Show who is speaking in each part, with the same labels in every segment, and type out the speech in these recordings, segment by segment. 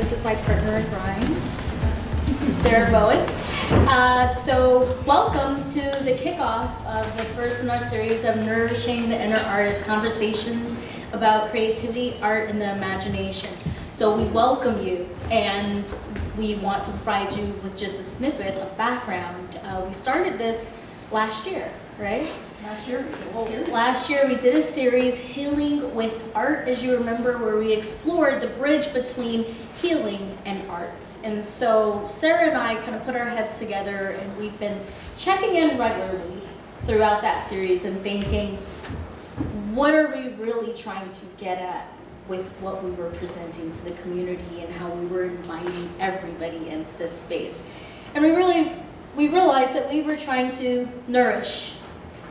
Speaker 1: this is my partner in crime, Sarah Bowen. So welcome to the kickoff of the first in our series of Nourishing the Inner Artist, conversations about creativity, art, and the imagination. So we welcome you, and we want to provide you with just a snippet of background. We started this last year, right? Last year we did a series, Healing with Art, as you remember, where we explored the bridge between healing and art. And so Sarah and I kind of put our heads together, and we've been checking in regularly throughout that series and thinking, what are we really trying to get at with what we were presenting to the community and how we were inviting everybody into this space. And we realized that we were trying to nourish,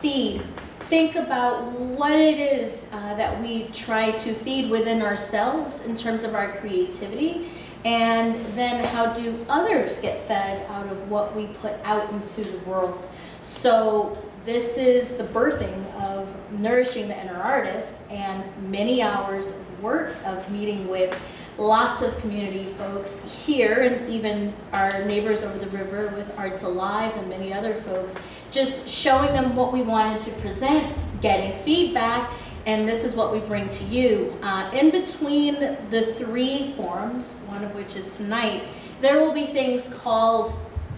Speaker 1: feed, think about what it is that we try to feed within ourselves in terms of our creativity, and then how do others get fed out of what we put out into the world. So this is the birthing of Nourishing the Inner Artist, and many hours of work of meeting with lots of community folks here, and even our neighbors over the river with Arts Alive and many other folks, just showing them what we wanted to present, getting feedback, and this is what we bring to you. In between the three forums, one of which is tonight, there will be things called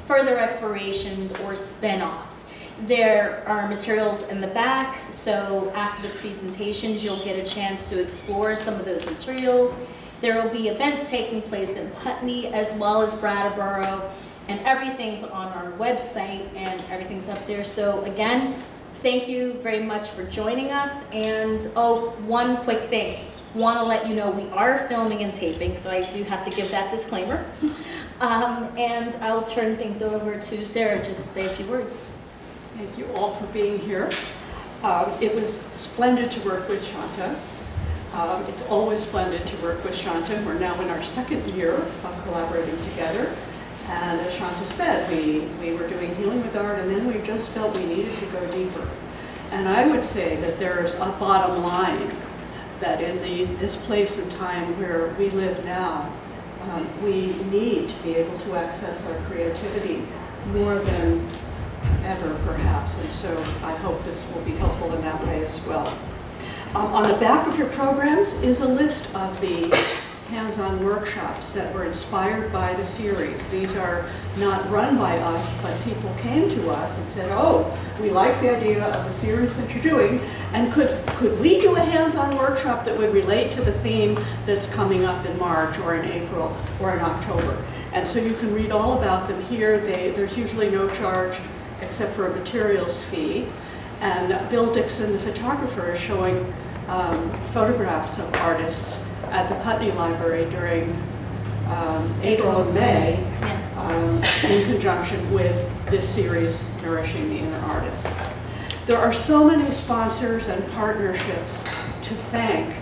Speaker 1: further explorations or spin-offs. There are materials in the back, so after the presentations, you'll get a chance to explore some of those materials. There will be events taking place in Putney as well as Brattleboro, and everything's on our website and everything's up there. So again, thank you very much for joining us. And oh, one quick thing. Want to let you know we are filming and taping, so I do have to give that disclaimer. And I'll turn things over to Sarah just to say a few words.
Speaker 2: Thank you all for being here. It was splendid to work with Shanta. It's always splendid to work with Shanta. We're now in our second year of collaborating together. And as Shanta said, we were doing Healing with Art, and then we just felt we needed to go deeper. And I would say that there's a bottom line that in this place and time where we live now, we need to be able to access our creativity more than ever, perhaps. And so I hope this will be helpful in that way as well. On the back of your programs is a list of the hands-on workshops that were inspired by the series. These are not run by us, but people came to us and said, oh, we like the idea of the series that you're doing, and could we do a hands-on workshop that would relate to the theme that's coming up in March or in April or in October? And so you can read all about them here. There's usually no charge except for a materials fee. And Bill Dixon, the photographer, is showing photographs of artists at the Putney Library during April and May in conjunction with this series, Nourishing the Inner Artist. There are so many sponsors and partnerships to thank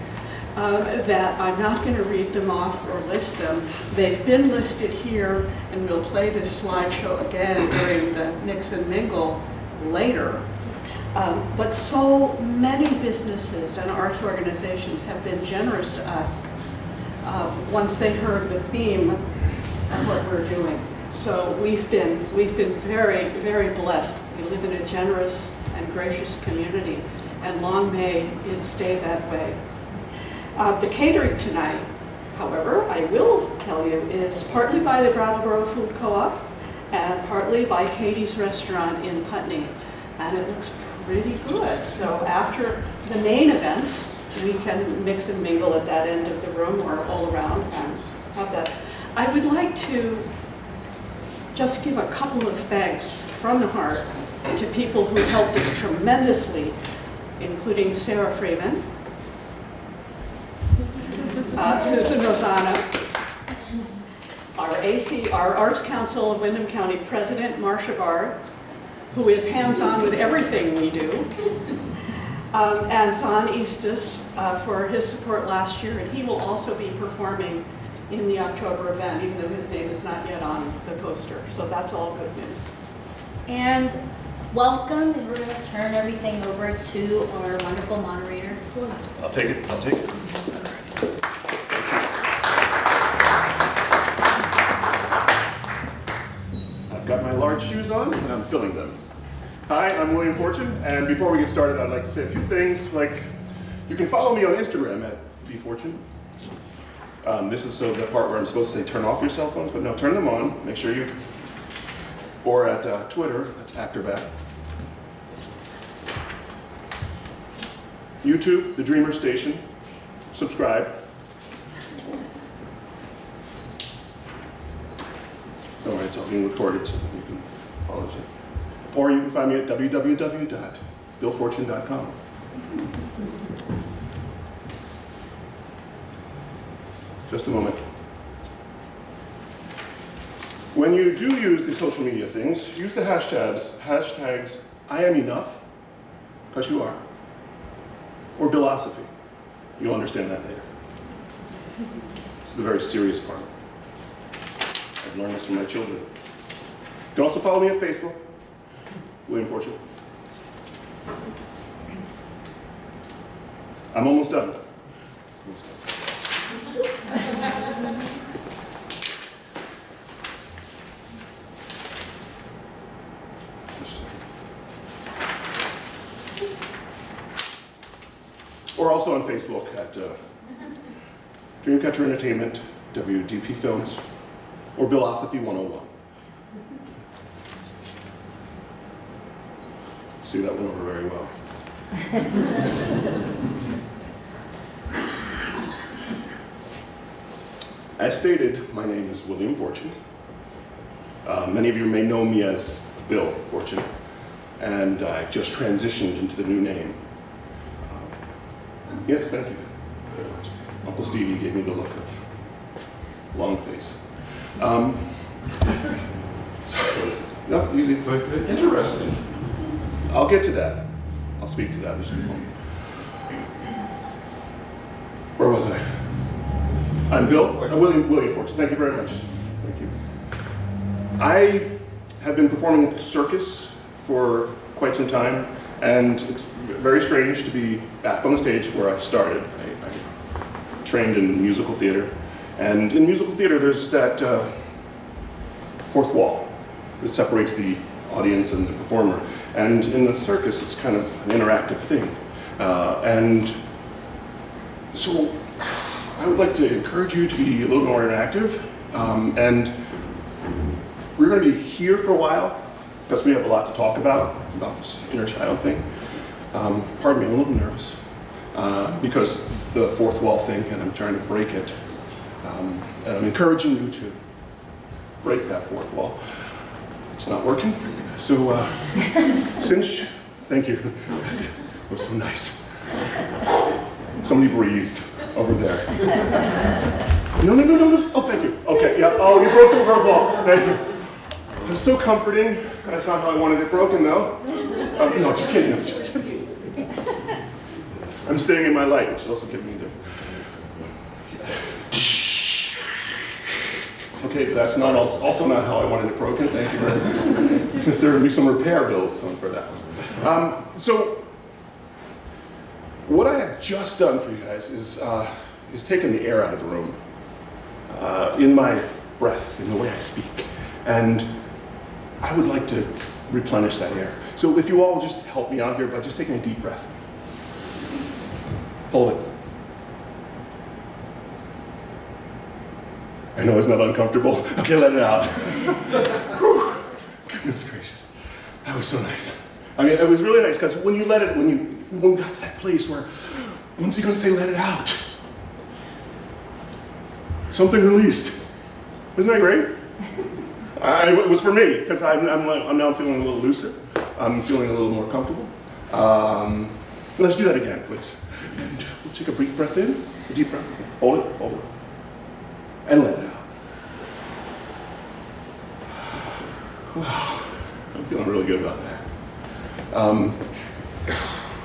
Speaker 2: that I'm not going to read them off or list them. They've been listed here, and we'll play this slideshow again during the Mix and Mingle later. But so many businesses and arts organizations have been generous to us once they heard the theme of what we're doing. So we've been very, very blessed. We live in a generous and gracious community, and long may it stay that way. The catering tonight, however, I will tell you, is partly by the Brattleboro Food Co-op and partly by Katie's Restaurant in Putney, and it looks pretty good. So after the main events, we can mix and mingle at that end of the room or all around and have that. I would like to just give a couple of thanks from the heart to people who helped us tremendously, including Sarah Freeman, Susan Rosana, our Arts Council of Windham County President, Marcia Bard, who is hands-on with everything we do, and Son Estes for his support last year, and he will also be performing in the October event, even though his name is not yet on the poster. So that's all good news.
Speaker 1: And welcome, and we're going to turn everything over to our wonderful moderator, Flora.
Speaker 3: I'll take it. Got my large shoes on, and I'm filling them. Hi, I'm William Forchion, and before we get started, I'd like to say a few things, like you can follow me on Instagram at bforchion. This is so the part where I'm supposed to say turn off your cell phones, but no, turn them on, make sure you, or at Twitter, at actorbat. YouTube, The Dreamer Station, subscribe. Don't worry, it's all being recorded so that you can follow it. Or you can find me at www.billforchion.com. Just a moment. When you do use the social media things, use the hashtags I am enough, because you are, or Billosophy. You'll understand that later. This is the very serious part. I've learned this from my children. You can also follow me on Facebook, William Forchion. I'm almost done. Or also on Facebook at Dreamcatcher Entertainment, WDP Films, or Billosophy 101. See, that went over very well. As stated, my name is William Forchion. Many of you may know me as Bill Forchion, and I've just transitioned into the new name. Yes, thank you very much. Uncle Stevie gave me the look of long face. Sorry. No, easy.
Speaker 4: It's like interesting.
Speaker 3: I'll get to that. I'll speak to that in just a moment. Where was I? I'm Bill. William Forchion. Thank you very much. Thank you. I have been performing Circus for quite some time, and it's very strange to be back on the stage where I started. I trained in musical theater, and in musical theater there's that fourth wall that separates the audience and the performer. And in the circus, it's kind of an interactive thing. And so I would like to encourage you to be a little more interactive. And we're going to be here for a while because we have a lot to talk about this inner child thing. Pardon me, I'm a little nervous because the fourth wall thing, and I'm trying to break it. And I'm encouraging you to break that fourth wall. It's not working. So, thank you. It was so nice. Somebody breathed over there. No. Oh, thank you. Okay, yeah. Oh, you broke the fourth wall. Thank you. It was so comforting. That's not how I wanted it broken, though. No, just kidding. I'm staying in my light, which is also giving me different. Okay, that's not also not how I wanted it broken. Thank you very much. Because there will be some repair bills for that one. So, what I have just done for you guys is taken the air out of the room in my breath, in the way I speak, and I would like to replenish that air. So, if you all just help me out here by just taking a deep breath, hold it. I know it's not uncomfortable. Okay, let it out. Whew. Goodness gracious. That was so nice. I mean, it was really nice because when we got to that place where, when's he going to say let it out? Something released. Isn't that great? It was for me because I'm now feeling a little looser. I'm feeling a little more comfortable. Let's do that again, please. And we'll take a deep breath in, a deep breath. Hold it. And let it out. Wow, I'm feeling really good about that.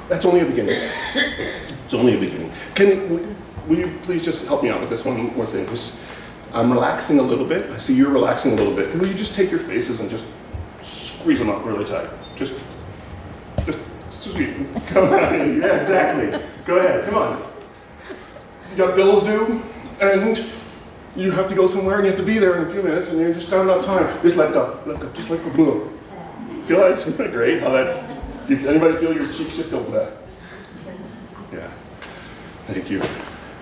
Speaker 3: That's only a beginning. It's only a beginning. Will you please just help me out with this one more thing? Because I'm relaxing a little bit. I see you're relaxing a little bit. Will you just take your faces and just squeeze them up really tight? Just come on. Yeah, exactly. Go ahead, come on. You got bills due, and you have to go somewhere and you have to be there in a few minutes and you're just not enough time. Just let go, just let go. Feel that? Isn't that great? How that, does anybody feel your cheeks just go bleh? Yeah, thank you.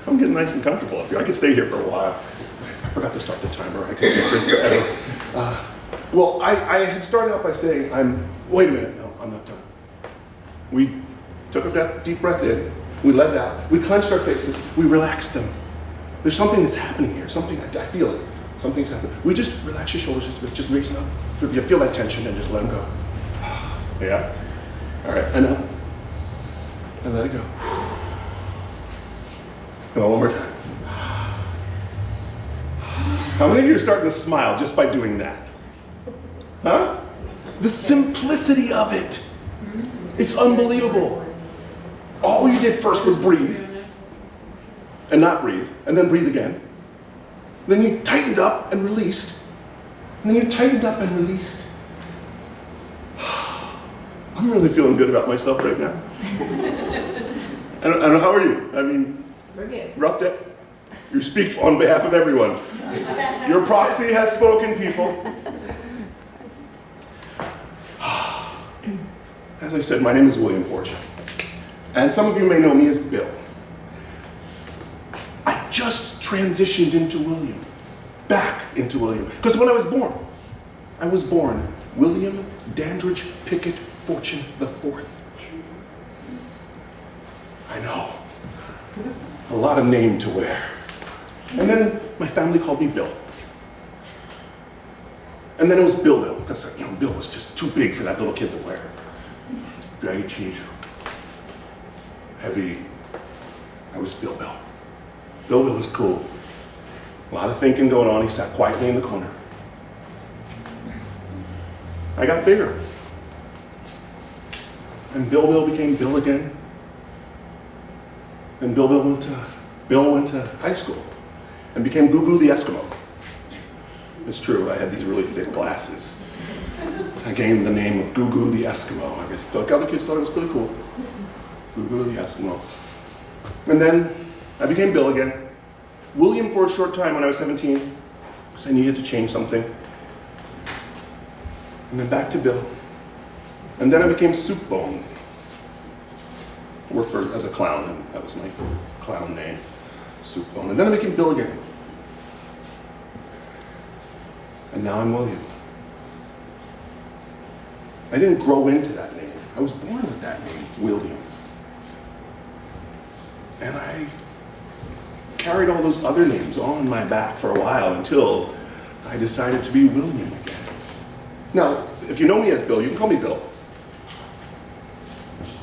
Speaker 3: I'm getting nice and comfortable up here. I could stay here for a while. I forgot to start the timer. I could be here forever. Well, I had started out by saying, wait a minute, no, I'm not done. We took a deep breath in, we let it out, we clenched our faces, we relaxed them. There's something that's happening here, something, I feel it, something's happening. We just relax your shoulders just a bit, just raise them up. You feel that tension and just let them go. Yeah? All right, and up, and let it go. And one more time. How many of you are starting to smile just by doing that? Huh? The simplicity of it. It's unbelievable. All you did first was breathe, and not breathe, and then breathe again. Then you tightened up and released, and then you tightened up and released. I'm really feeling good about myself right now. I don't know, how are you? I mean,
Speaker 1: We're good.
Speaker 3: rough day? You speak on behalf of everyone. Your proxy has spoken, people. As I said, my name is William Forchion. And some of you may know me as Bill. I just transitioned into William. Back into William. Because when I was born William Dandridge Pickett Forchion IV. I know. A lot of name to wear. And then my family called me Bill. And then it was Bill, because Bill was just too big for that little kid to wear. Baggy teeth, heavy. I was Bill. Bill was cool. A lot of thinking going on. He sat quietly in the corner. I got bigger. And Bill became Bill again. And Bill went to high school and became Goo the Eskimo. It's true, I had these really thick glasses. I gained the name of Goo the Eskimo. Other kids thought it was pretty cool. Goo the Eskimo. And then I became Bill again. William for a short time when I was 17, because I needed to change something. And then back to Bill. And then I became Soup Bone. Worked as a clown, and that was my clown name, Soup Bone. And then I became Bill again. And now I'm William. I didn't grow into that name. I was born with that name, William. And I carried all those other names on my back for a while until I decided to be William again. Now, if you know me as Bill, you can call me Bill.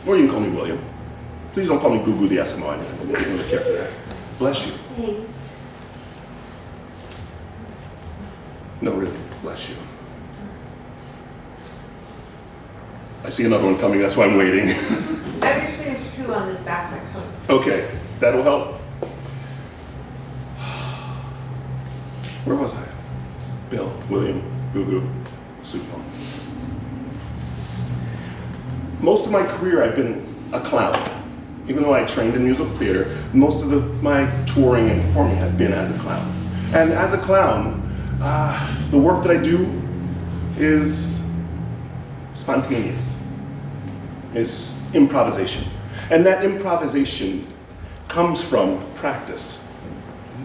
Speaker 3: Or you can call me William. Please don't call me Goo the Eskimo. I don't really care for that. Bless you.
Speaker 4: Thanks.
Speaker 3: No, really, bless you. I see another one coming, that's why I'm waiting.
Speaker 4: I just finished two on the back of my coat.
Speaker 3: Okay, that'll help. Where was I? Bill, William, Goo, Soup Bone. Most of my career I've been a clown. Even though I trained in musical theater, most of my touring and performing has been as a clown. And as a clown, the work that I do is spontaneous, is improvisation. And that improvisation comes from practice.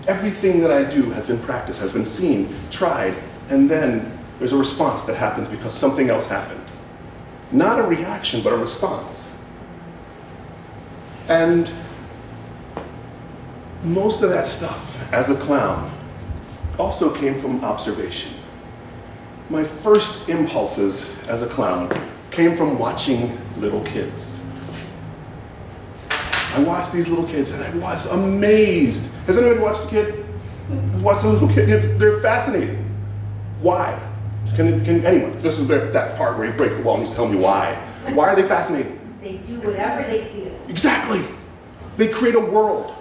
Speaker 3: Everything that I do has been practiced, has been seen, tried, and then there's a response that happens because something else happened. Not a reaction, but a response. And most of that stuff, as a clown, also came from observation. My first impulses as a clown came from watching little kids. I watched these little kids and I was amazed. Has anybody watched a kid? Watched a little kid? They're fascinating. Why? Can anyone? This is that part where you break the wall and you tell me why. Why are they fascinating?
Speaker 4: They do whatever they feel.
Speaker 3: Exactly. They create a world.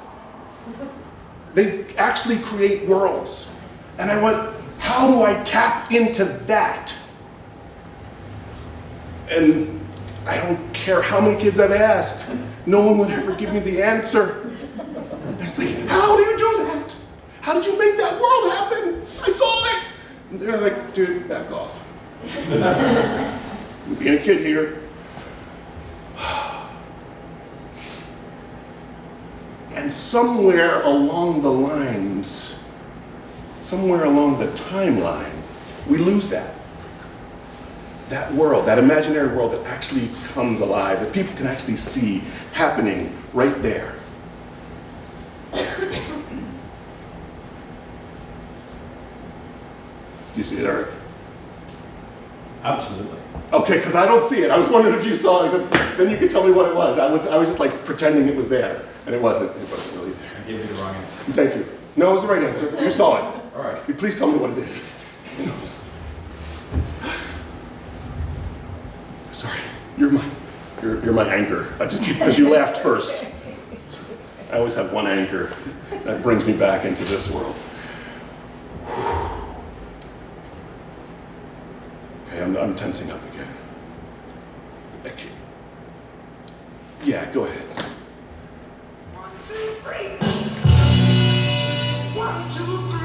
Speaker 3: They actually create worlds. And I went, how do I tap into that? And I don't care how many kids I've asked. No one would ever give me the answer. It's like, how do you do that? how did you make that world happen? I saw it. And they're like, dude, back off. You're being a kid here. And somewhere along the lines, somewhere along the timeline, we lose that. That world, that imaginary world that actually comes alive, that people can actually see happening right there. Do you see it, Eric?
Speaker 5: Absolutely.
Speaker 3: Okay, because I don't see it. I was wondering if you saw it, because then you could tell me what it was. I was just like pretending it was there, and it wasn't. It wasn't really there.
Speaker 5: I gave you the wrong answer.
Speaker 3: Thank you. No, it was the right answer. You saw it.
Speaker 5: All right.
Speaker 3: Please tell me what it is. Sorry, you're my anchor. Because you laughed first. I always have one anchor that brings me back into this world. Okay, I'm tensing up again. Okay. Yeah, go ahead.
Speaker 6: 1, 2, 3. 1, 2, 3.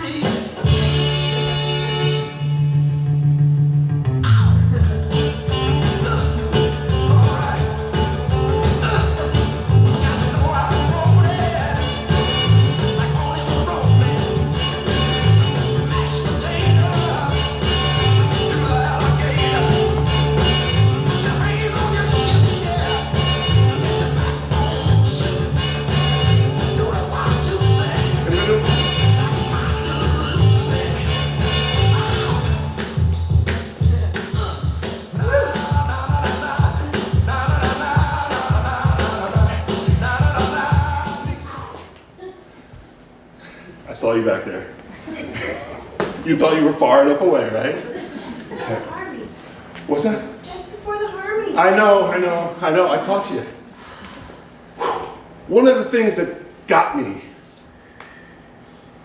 Speaker 3: I saw you back there. You thought you were far enough away, right? What's that?
Speaker 4: Just before the harmony.
Speaker 3: I know, I caught you. One of the things that got me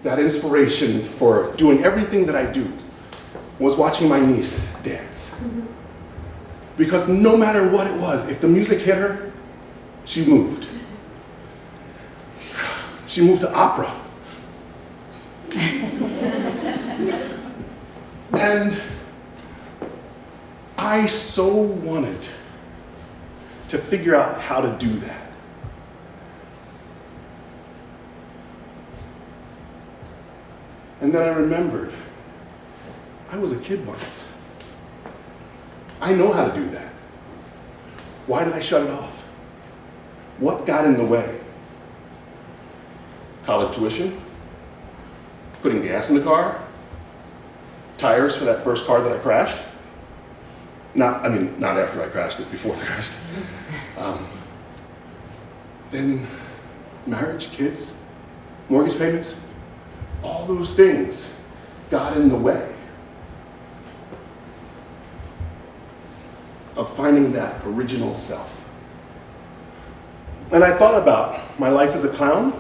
Speaker 3: that inspiration for doing everything that I do was watching my niece dance. Because no matter what it was, if the music hit her, she moved. She moved to opera. And I so wanted to figure out how to do that. And then I remembered, I was a kid once. I know how to do that. Why did I shut it off? What got in the way? College tuition? Putting gas in the car? Tires for that first car that I crashed? Not after I crashed it, before I crashed it. Then marriage, kids, mortgage payments, all those things got in the way of finding that original self. And I thought about my life as a clown.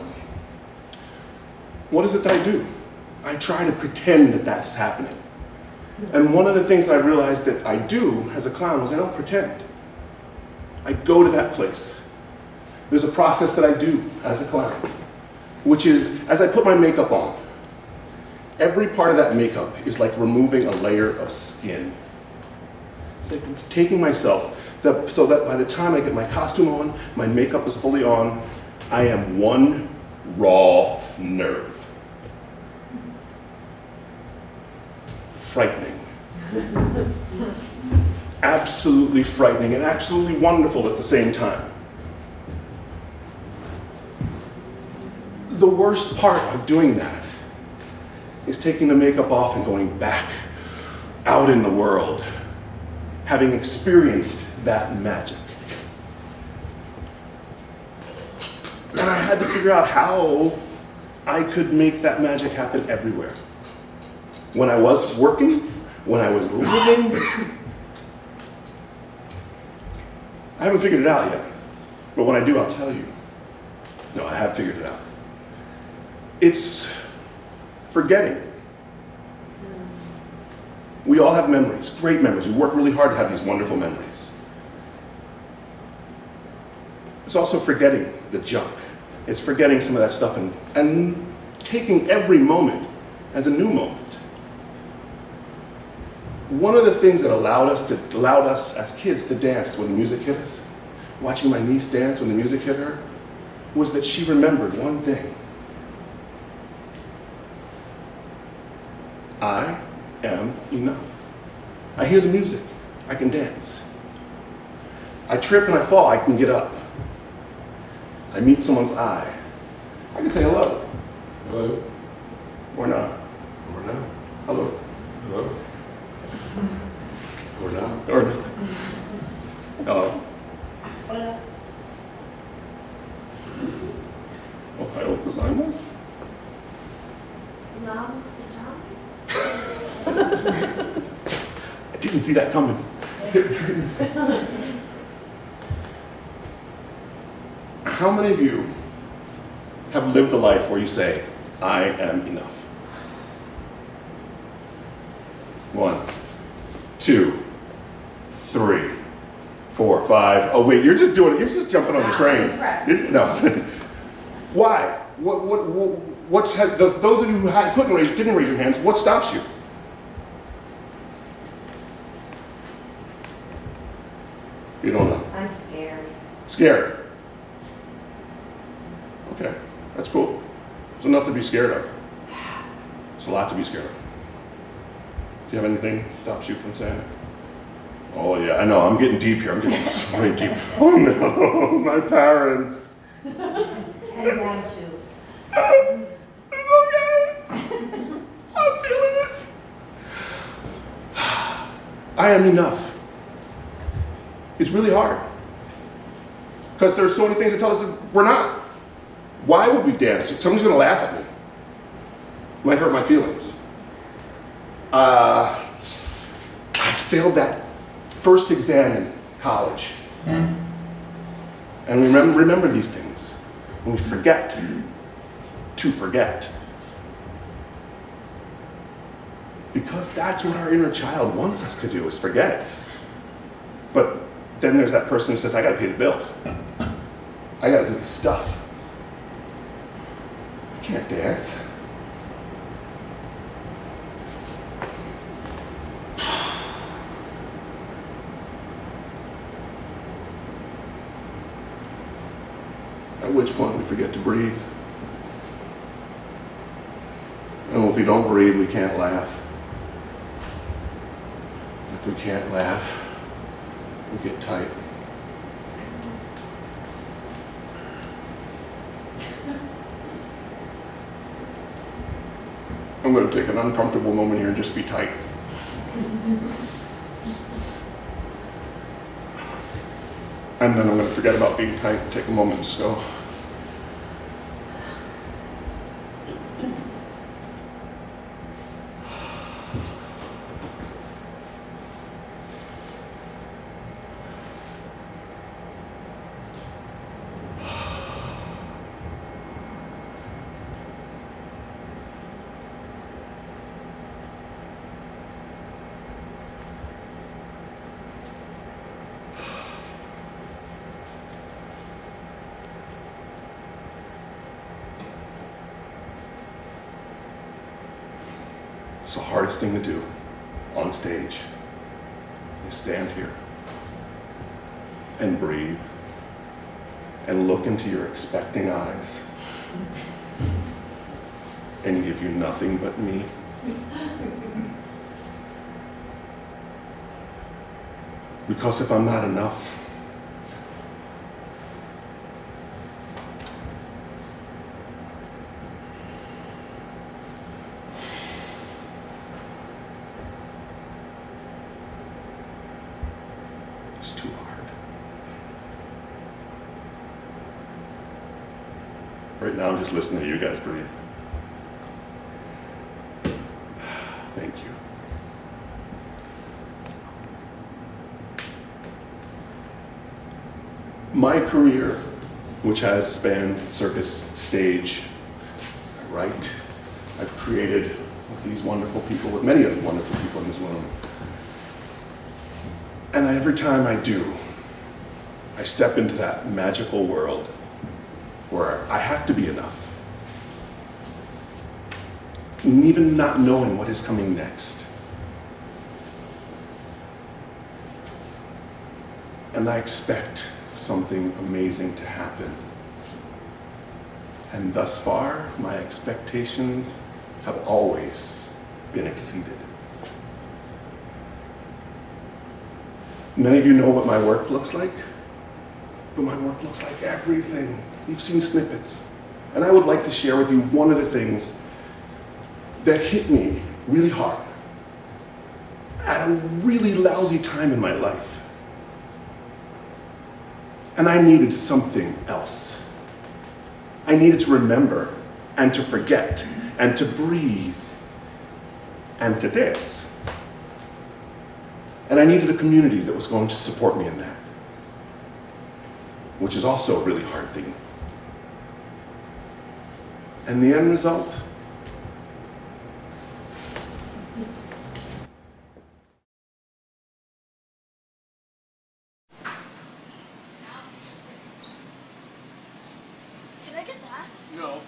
Speaker 3: What is it that I do? I try to pretend that that's happening. And one of the things that I realized that I do as a clown was I don't pretend. I go to that place. There's a process that I do as a clown, which is, as I put my makeup on, every part of that makeup is like removing a layer of skin. It's like taking myself, so that by the time I get my costume on, my makeup is fully on, I am one raw nerve. Frightening. Absolutely frightening and absolutely wonderful at the same time. The worst part of doing that is taking the makeup off and going back out in the world, having experienced that magic. And I had to figure out how I could make that magic happen everywhere. When I was working, when I was living, I haven't figured it out yet. But when I do, I'll tell you. No, I have figured it out. It's forgetting. We all have memories, great memories. We work really hard to have these wonderful memories. It's also forgetting the junk. It's forgetting some of that stuff and taking every moment as a new moment. One of the things that allowed us as kids to dance when the music hit us, watching my niece dance when the music hit her, was that she remembered one thing. I am enough. I hear the music, I can dance. I trip and I fall, I can get up. I meet someone's eye, I can say hello.
Speaker 5: Hello.
Speaker 3: Or not.
Speaker 5: Or not.
Speaker 3: Hello.
Speaker 5: Hello. Or not.
Speaker 3: Or not. Hello. Ohio gozaimasu.
Speaker 4: Llama's pajamas?
Speaker 3: I didn't see that coming. How many of you have lived a life where you say, I am enough? 1, 2, 3, 4, 5. Oh wait, you're just doing it. You're just jumping on the train. No. Why? Those of you who didn't raise your hands, what stops you? You don't know.
Speaker 4: I'm scared.
Speaker 3: Scared. Okay, that's cool. It's enough to be scared of. It's a lot to be scared of. Do you have anything that stops you from saying it? Oh yeah, I know, I'm getting deep here. I'm getting very deep. Oh no, my parents.
Speaker 4: And them too.
Speaker 3: It's okay. I'm feeling it. I am enough. It's really hard. Because there's so many things that tell us that we're not. Why would we dance? Someone's gonna laugh at me. Might hurt my feelings. I failed that first exam in college. And we remember these things. And we forget to forget. Because that's what our inner child wants us to do, is forget it. But then there's that person who says, I gotta pay the bills. I gotta do this stuff. I can't dance. At which point we forget to breathe. And if we don't breathe, we can't laugh. If we can't laugh, we get tight. I'm going to take an uncomfortable moment here and just be tight. And then I'm going to forget about being tight and take a moment and just go. It's the hardest thing to do on stage, is stand here and breathe and look into your expecting eyes and give you nothing but me. Because if I'm not enough, it's too hard. Right now I'm just listening to you guys breathe. Thank you. My career, which has spanned circus, stage, I write, I've created with these wonderful people, with many of the wonderful people in this room. And every time I do, I step into that magical world where I have to be enough. and even not knowing what is coming next. And I expect something amazing to happen. And thus far, my expectations have always been exceeded. Many of you know what my work looks like, but my work looks like everything. You've seen snippets. And I would like to share with you one of the things that hit me really hard at a really lousy time in my life. And I needed something else. I needed to remember and to forget and to breathe and to dance. And I needed a community that was going to support me in that, which is also a really hard thing. And the end result?
Speaker 5: Can I get that?
Speaker 3: No.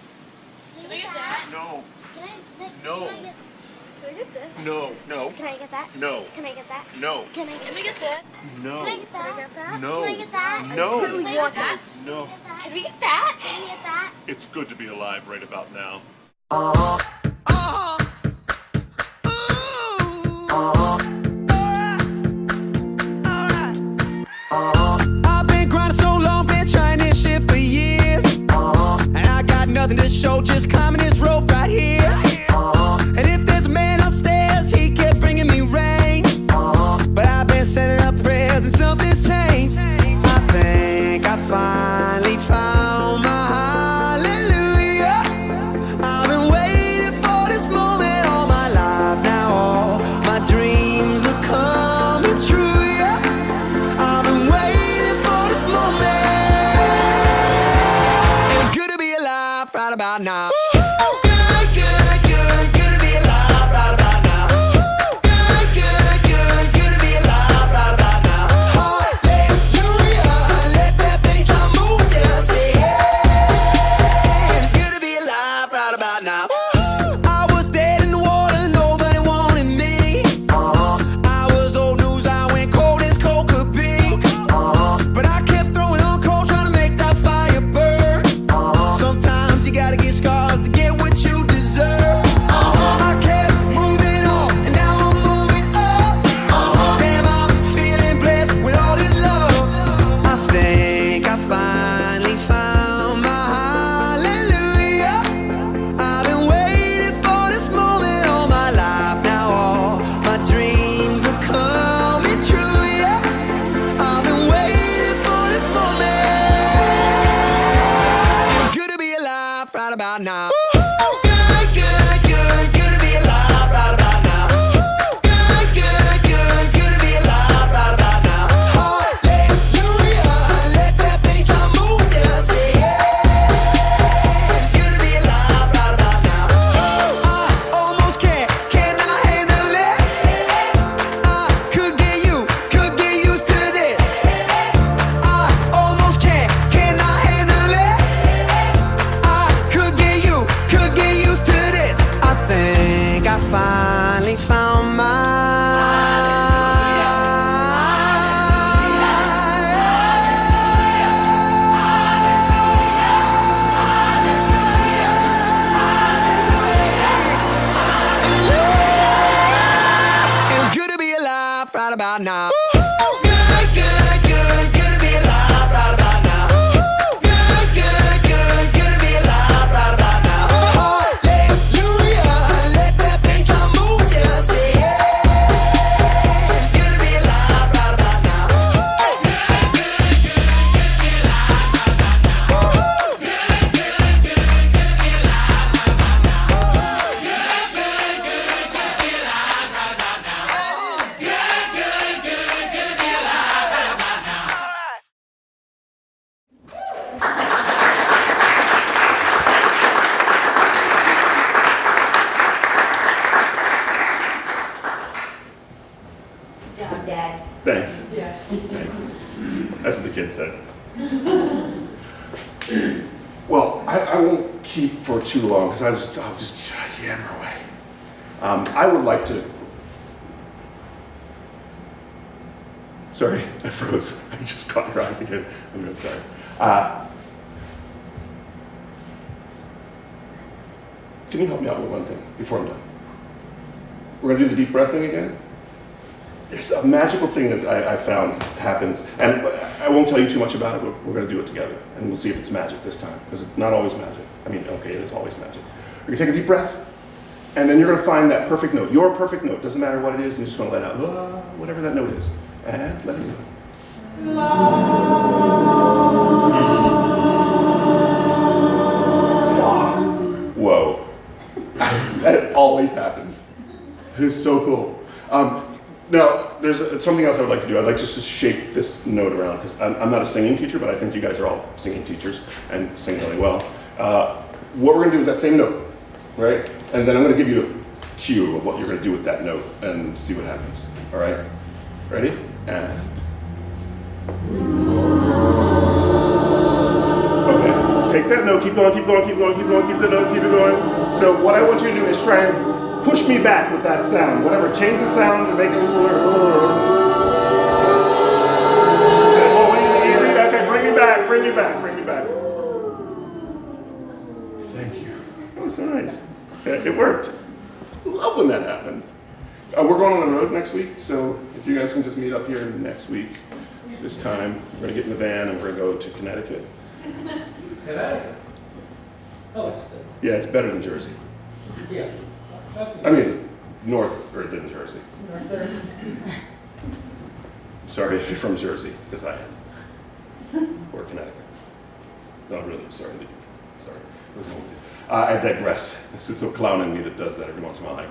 Speaker 5: Can I get that?
Speaker 3: No.
Speaker 5: Can I, Nick,
Speaker 3: No.
Speaker 5: Can I get this?
Speaker 3: No. No.
Speaker 5: Can I get that?
Speaker 3: No.
Speaker 5: Can I get that?
Speaker 3: No.
Speaker 5: Can I get that?
Speaker 3: No.
Speaker 5: Can I get that? Can I get that?
Speaker 3: No.
Speaker 5: Can I get that?
Speaker 3: No.
Speaker 5: I really want that.
Speaker 3: No.
Speaker 5: Can we get that? Can we get that?
Speaker 3: It's good to be alive right about now.
Speaker 6: I've been grinding so long, been trying this shit for years. And I got nothing to show, just climbing this rope right here. And if there's a man upstairs, he kept bringing me rain. But I've been sending up prayers and something's changed. I think I finally found my hallelujah. I've been waiting for this moment all my life now. All my dreams are coming true, yeah. I've been waiting for this moment. It's good to be alive right about now. Good to be alive right about now. Good to be alive right about now. Hallelujah, let that bassline move, yeah, say yeah. It's good to be alive right about now. I was dead in the water, nobody wanted me. I was old news, I went cold as cold could be. But I kept throwing on cold, trying to make that fire burn. Sometimes you gotta get scars to get what you deserve. I kept moving on, and now I'm moving up. Damn, I'm feeling blessed with all this love. I think I finally found my hallelujah. I've been waiting for this moment all my life now. All my dreams are coming true, yeah. I've been waiting for this moment. It's good to be alive right about now. Good to be alive right about now. Good to be alive right about now. Hallelujah, let that bassline move, yeah, say yeah. It's good to be alive right about now. I almost cannot handle it. I could get used to this. I almost cannot handle it. I could get used to this. I think I finally found It's good to be alive right about now. Good to be alive right about now. Good to be alive right about now. Hallelujah, let that bassline move, yeah, say yeah. It's good to be alive right about now.
Speaker 4: Good job, Dad.
Speaker 3: Thanks.
Speaker 2: Yeah.
Speaker 3: Thanks. That's what the kid said. Well, I won't keep for too long because I'll just yammer away. I would like to. Sorry, I froze. I just caught your eyes again. I'm really sorry. Can you help me out with one thing before I'm done? We're gonna do the deep breath thing again. There's a magical thing that I found happens, and I won't tell you too much about it, but we're gonna do it together, and we'll see if it's magic this time, because it's not always magic. I mean, okay, it is always magic. You're gonna take a deep breath, and then you're gonna find that perfect note, your perfect note, doesn't matter what it is, and you're just gonna let out, whatever that note is, and let it go. Whoa. That always happens. It is so cool. Now, there's something else I would like to do. I'd like just to shape this note around, because I'm not a singing teacher, but I think you guys are all singing teachers and sing really well. What we're gonna do is that same note, right? And then I'm gonna give you a cue of what you're gonna do with that note and see what happens, all right? Ready? And. Okay, let's take that note, keep going, keep going, keep going, keep going, keep the note, keep it going. So what I want you to do is try and push me back with that sound. Whatever, change the sound and make it. Okay, oh, easy, easy. Okay, bring me back, bring me back, bring me back. Thank you. That was so nice. It worked. I love when that happens. We're going on the road next week, so if you guys can just meet up here next week, this time, we're gonna get in the van and we're gonna go to Connecticut.
Speaker 7: Connecticut? Oh, it's good.
Speaker 3: Yeah, it's better than Jersey.
Speaker 7: Yeah.
Speaker 3: I mean, it's north or than Jersey. Sorry if you're from Jersey, because I am. Or Connecticut. No, really, I'm sorry. Sorry. I digress. This is the clown in me that does that every once in a while. I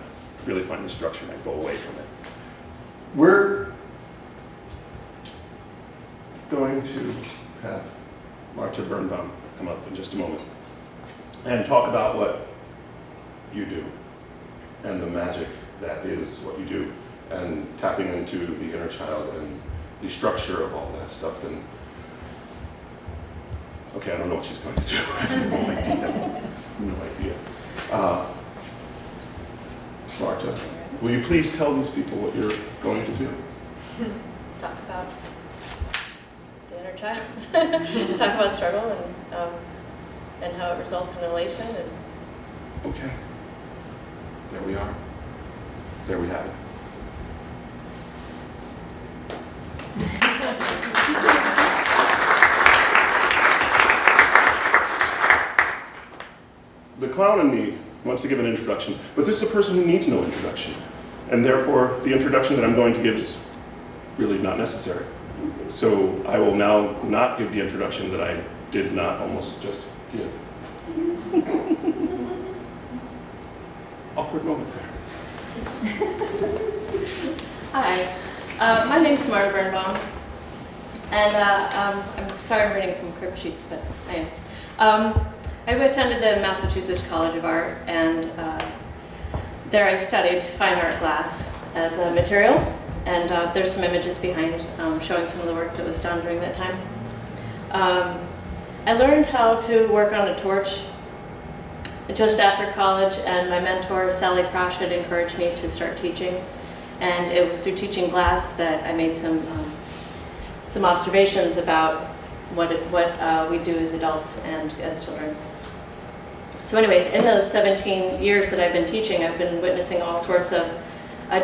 Speaker 3: really find the structure and I go away from it. We're going to have Marta Bernbaum come up in just a moment and talk about what you do and the magic that is what you do, and tapping into the inner child and the structure of all that stuff. And okay, I don't know what she's going to do. I have no idea. No idea. Marta, will you please tell these people what you're going to do?
Speaker 8: Talk about the inner child. Talk about struggle and how it results in elation.
Speaker 3: Okay. There we are. There we have it. The clown in me wants to give an introduction, but this is a person who needs no introduction. And therefore, the introduction that I'm going to give is really not necessary. So I will now not give the introduction that I did not almost just give. Awkward moment there.
Speaker 8: Hi, my name is Marta Bernbaum, and I'm sorry I'm reading from crib sheets, but I am. I attended the Massachusetts College of Art, and there I studied fine art glass as a material, and there's some images behind showing some of the work that was done during that time. I learned how to work on a torch just after college, and my mentor, Sally Prosh, had encouraged me to start teaching. And it was through teaching glass that I made some observations about what we do as adults and as children. So anyways, in those 17 years that I've been teaching, I've been witnessing all sorts of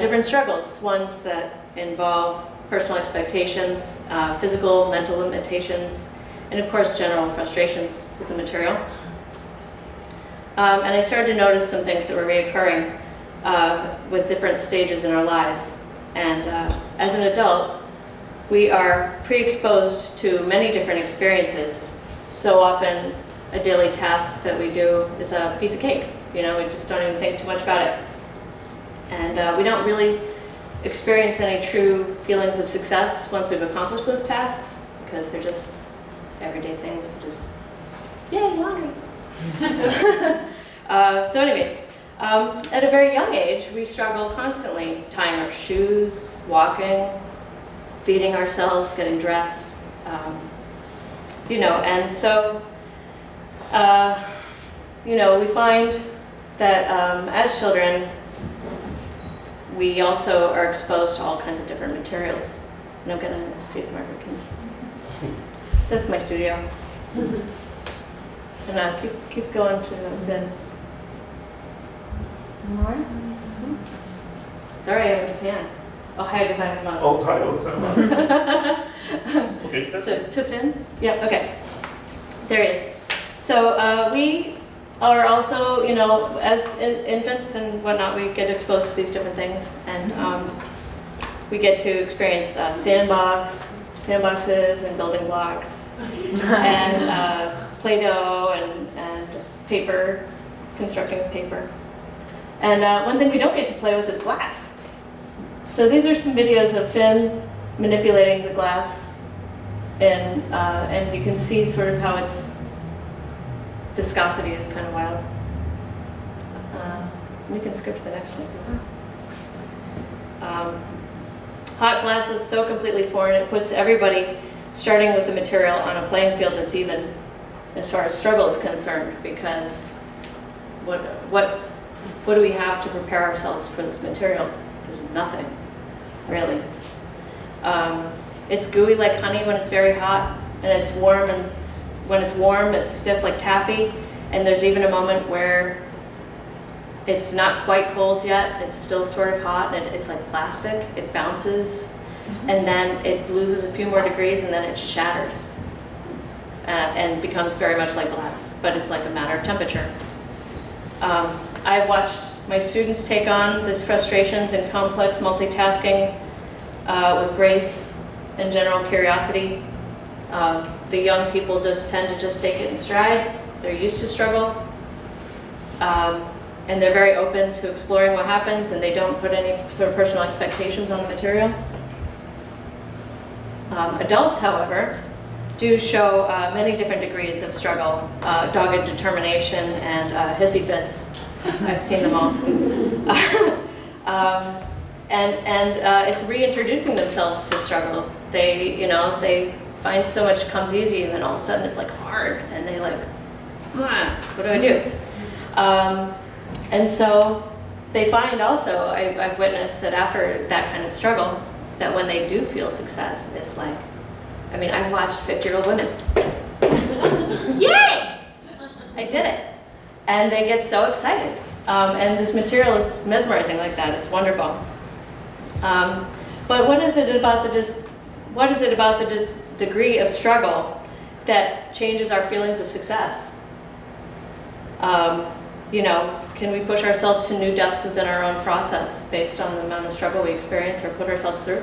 Speaker 8: different struggles, ones that involve personal expectations, physical, mental limitations, and of course general frustrations with the material. And I started to notice some things that were reoccurring with different stages in our lives. And as an adult, we are pre-exposed to many different experiences. So often, a daily task that we do is a piece of cake. You know, we just don't even think too much about it. And we don't really experience any true feelings of success once we've accomplished those tasks, because they're just everyday things, just, yay, laundry. So anyways, at a very young age, we struggle constantly tying our shoes, walking, feeding ourselves, getting dressed, you know, and so, you know, we find that as children, we also are exposed to all kinds of different materials. And I'm gonna see if Marta can. That's my studio. And keep going to the fin.
Speaker 1: More?
Speaker 8: There I am in Japan. Oh, hi, gozaimasu.
Speaker 3: Oh, hi, oh, is that okay, that's
Speaker 8: To fin? Yeah, okay. There he is. So we are also, you know, as infants and whatnot, we get exposed to these different things. And we get to experience sandboxes and building blocks and Play-Doh and paper, constructing with paper. And one thing we don't get to play with is glass. So these are some videos of Finn manipulating the glass, and you can see sort of how its viscosity is kind of wild. We can skip to the next one. Hot glass is so completely foreign, it puts everybody starting with the material on a playing field that's even as far as struggle is concerned, because what do we have to prepare ourselves for this material? There's nothing, really. It's gooey like honey when it's very hot, and it's warm, and when it's warm, it's stiff like taffy, and there's even a moment where it's not quite cold yet, it's still sort of hot, and it's like plastic, it bounces, and then it loses a few more degrees, and then it shatters, and becomes very much like glass, but it's like a matter of temperature. I've watched my students take on these frustrations and complex multitasking with grace and general curiosity. The young people just tend to just take it in stride. They're used to struggle. And they're very open to exploring what happens, and they don't put any sort of personal expectations on the material. Adults, however, do show many different degrees of struggle, dogged determination, and hissy fits. I've seen them all. It's reintroducing themselves to struggle. They find so much comes easy, and then all of a sudden it's like hard, and they like, what do I do? And so they find also, I've witnessed that after that kind of struggle, that when they do feel success, it's like, I mean, I've watched 50-year-old women. Yay! I did it. And they get so excited. And this material is mesmerizing like that. It's wonderful. But what is it about the degree of struggle that changes our feelings of success? Can we push ourselves to new depths within our own process based on the amount of struggle we experience or put ourselves through?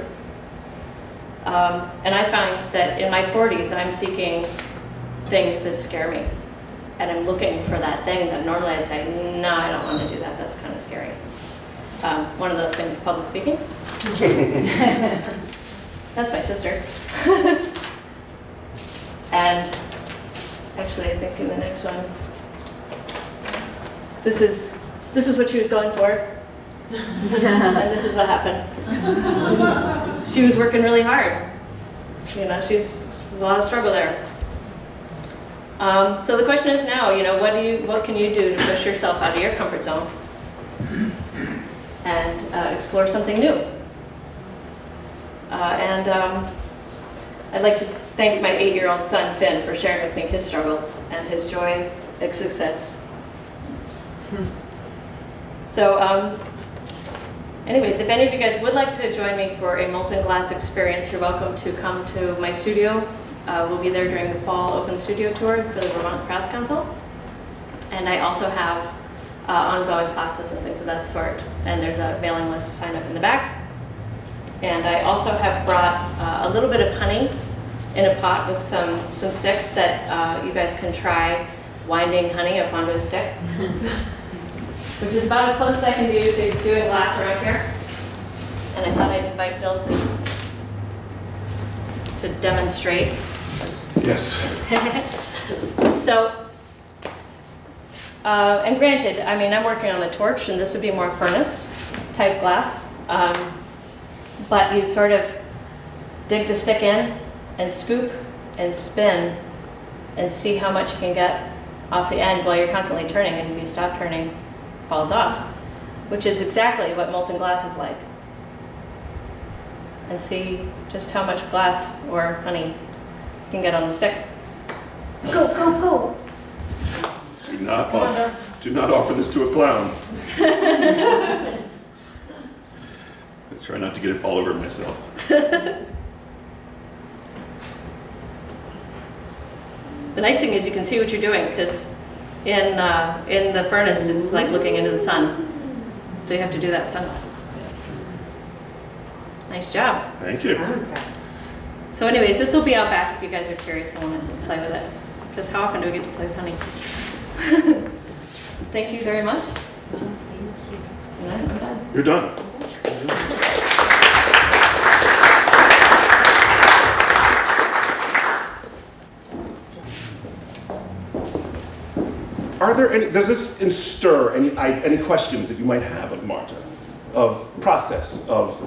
Speaker 8: And I find that in my 40s, I'm seeking things that scare me. And I'm looking for that thing that normally I'd say, no, I don't want to do that. That's kind of scary. One of those things is public speaking. That's my sister. And actually, I think in the next one, this is what she was going for. And this is what happened. She was working really hard. She's a lot of struggle there. So the question is now, what can you do to push yourself out of your comfort zone and explore something new? I'd like to thank my 8-year-old son, Finn, for sharing with me his struggles and his joy and success. So anyways, if any of you guys would like to join me for a molten glass experience, you're welcome to come to my studio. We'll be there during the fall open studio tour for the Vermont Crafts Council. And I also have ongoing classes and things of that sort. And there's a mailing list to sign up in the back. And I also have brought a little bit of honey in a pot with some sticks that you guys can try winding honey up onto a stick. Which is about as close as I can do to doing glass around here. And I thought I'd invite Bill to demonstrate.
Speaker 3: Yes.
Speaker 8: So, and granted, I mean, I'm working on the torch, and this would be more furnace type glass. But you sort of dig the stick in and scoop and spin and see how much you can get off the end while you're constantly turning, and if you stop turning, it falls off. which is exactly what molten glass is like. And see just how much glass or honey you can get on the stick.
Speaker 4: Go, go, go.
Speaker 3: Do not offer this to a clown. I try not to get it all over myself.
Speaker 8: The nice thing is you can see what you're doing, because in the furnace it's like looking into the sun. So you have to do that with sunglasses. Nice job.
Speaker 3: Thank you.
Speaker 8: So anyways, this will be out back if you guys are curious and want to play with it. Because how often do we get to play with honey? Thank you very much. All right, I'm done.
Speaker 3: You're done. Are there any, does this instir any questions that you might have of Marta? Of process, of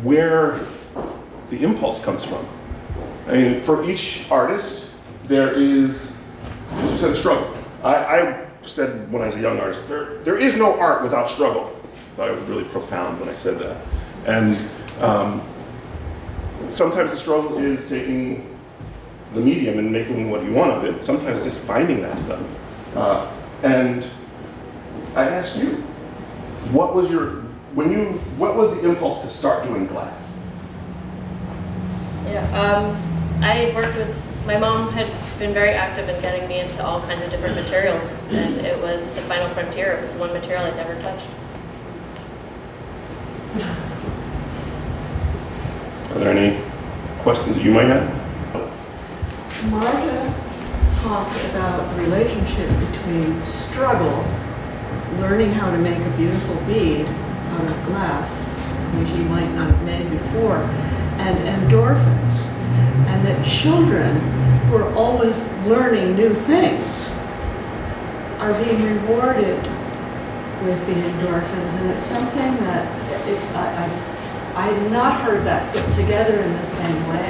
Speaker 3: where the impulse comes from? I mean, for each artist, there is, as you said, a struggle. I said when I was a young artist, there is no art without struggle. I thought it was really profound when I said that. And sometimes the struggle is taking the medium and making what you want of it. Sometimes just finding that stuff. And I asked you, what was the impulse to start doing glass?
Speaker 8: Yeah, I worked with, my mom had been very active in getting me into all kinds of different materials, and it was the final frontier. It was the one material I'd never touched.
Speaker 3: Are there any questions that you might have?
Speaker 2: Marta talked about the relationship between struggle, learning how to make a beautiful bead out of glass, which you might not have made before, and endorphins, and that children who are always learning new things are being rewarded with the endorphins, and it's something that I had not heard that put together in the same way.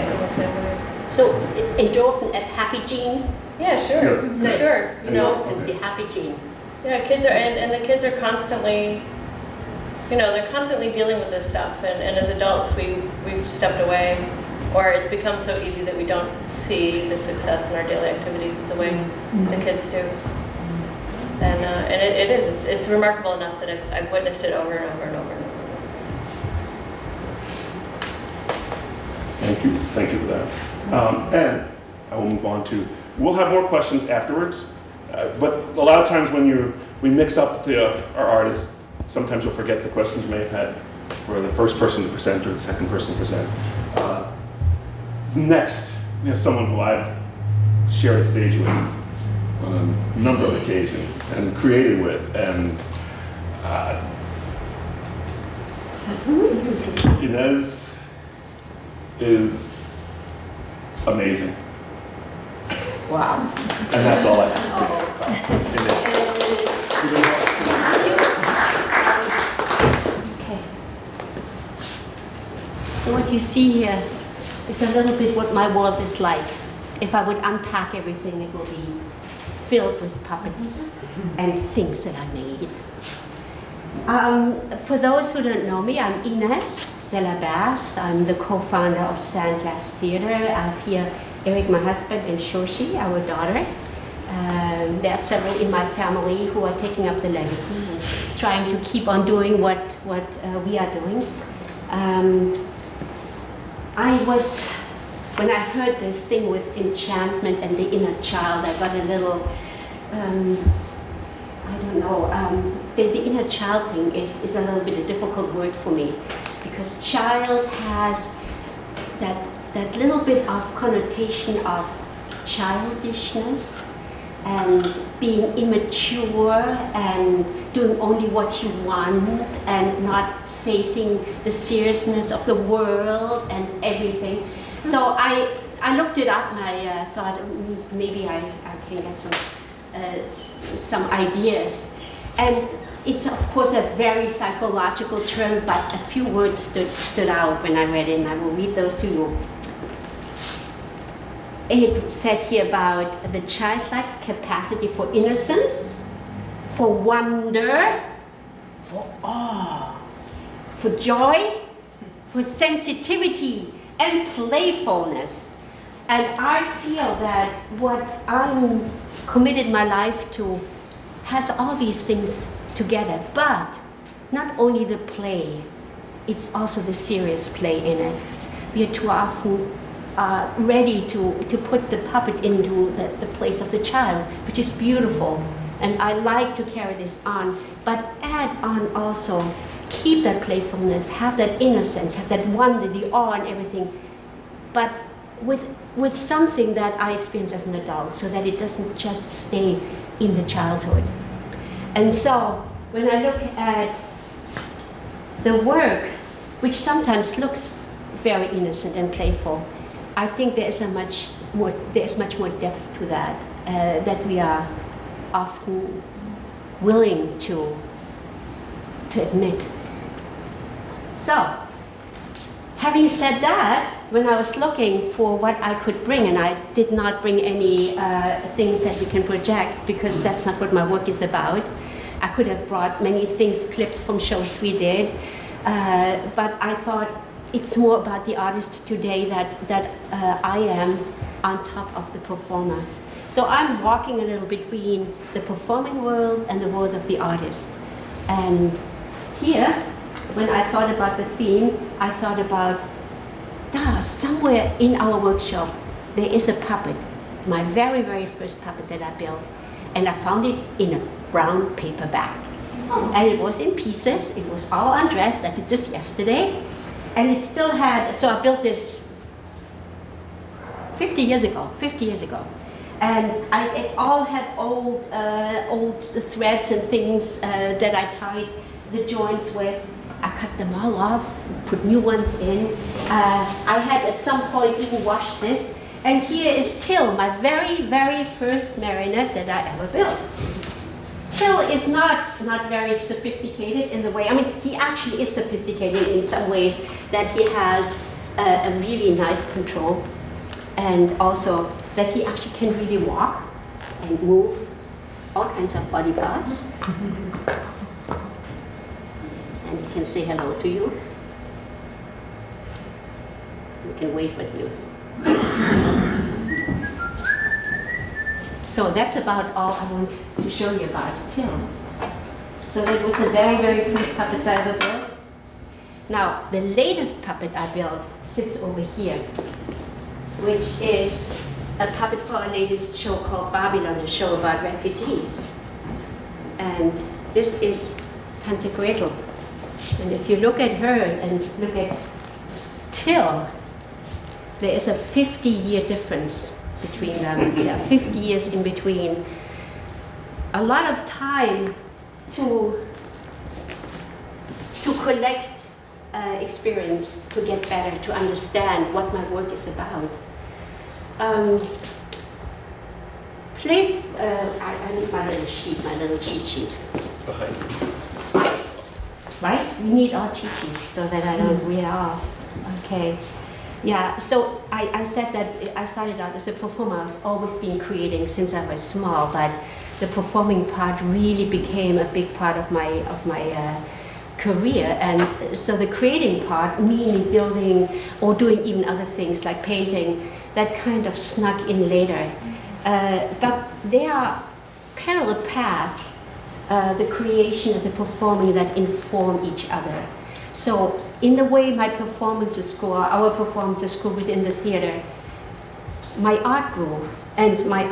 Speaker 9: So endorphin as happy gene?
Speaker 8: Yeah, sure,
Speaker 3: Yeah.
Speaker 8: sure. You know,
Speaker 9: Endorphin, the happy gene.
Speaker 8: yeah, kids are, and the kids are constantly, you know, they're constantly dealing with this stuff, and as adults we've stepped away, or it's become so easy that we don't see the success in our daily activities the way the kids do. And it's remarkable enough that I've witnessed it over and over and over and over.
Speaker 3: Thank you for that. And I will move on to, we'll have more questions afterwards, but a lot of times when we mix up our artists, sometimes you'll forget the questions you may have had for the first person to present or the second person to present. Next, we have someone who I've shared a stage with on a number of occasions and created with, and Ines is amazing.
Speaker 4: Wow.
Speaker 3: And that's all I have to say.
Speaker 9: Okay. So what you see here is a little bit what my world is like. If I would unpack everything, it will be filled with puppets and things that I made. For those who don't know me, I'm Ines Zeller. I'm the co-founder of Sandglass Theater. I have here Eric, my husband, and Shoshi, our daughter. There are several in my family who are taking up the legacy and trying to keep on doing what we are doing. When I heard this thing with enchantment and the inner child, I got a little, the inner child thing is a little bit a difficult word for me, because child has that little bit of connotation of childishness and being immature and doing only what you want and not facing the seriousness of the world and everything. So I looked it up and I thought maybe I can get some ideas. And it's of course a very psychological term, but a few words stood out when I read it, and I will read those to you. It said here about the childlike capacity for innocence, for wonder, for awe, for joy, for sensitivity and playfulness. And I feel that what I'm committed my life to has all these things together, but not only the play, it's also the serious play in it. We are too often ready to put the puppet into the place of the child, which is beautiful. And I like to carry this on, but add on also, keep that playfulness, have that innocence, have that wonder, the awe and everything, but with something that I experience as an adult, so that it doesn't just stay in the childhood. And so, when I look at the work, which sometimes looks very innocent and playful, I think there's much more depth to that, that we are often willing to admit. So, having said that, when I was looking for what I could bring, and I did not bring any things that we can project, because that's not what my work is about. I could have brought many things, clips from shows we did, but I thought it's more about the artist today that I am on top of the performer. So I'm walking a little between the performing world and the world of the artist. And here, when I thought about the theme, I thought about, somewhere in our workshop, there is a puppet, my very, very first puppet that I built, and I found it in a brown paper bag. And it was in pieces, it was all undressed. I did this yesterday, and it still had, so I built this 50 years ago. And it all had old threads and things that I tied the joints with. I cut them all off, put new ones in. I had at some point even washed this. And here is Till, my very, very first marionette that I ever built. Till is not very sophisticated in the way, I mean, he actually is sophisticated in some ways, that he has a really nice control, and also that he actually can really walk and move all kinds of body parts. And he can say hello to you. He can wave at you. So that's about all I want to show you about Till. So that was the very, very first puppet I ever built. Now, the latest puppet I built sits over here, which is a puppet for our latest show called Babylon, a show about refugees. And this is Tante Gretel. And if you look at her and look at Till, there is a 50-year difference between them. There are 50 years in between. A lot of time to collect experience, to get better, to understand what my work is about. I need my little sheet, my little cheat sheet. Right? We need our cheat sheets so that I don't wear off. Okay. Yeah, so I said that I started out as a performer. I was always been creating since I was small, but the performing part really became a big part of my career. And so the creating part, meaning building or doing even other things like painting, that kind of snuck in later. But there are parallel paths, the creation and the performing, that inform each other. So in the way my performances go, our performances go within the theater, my art grew, and my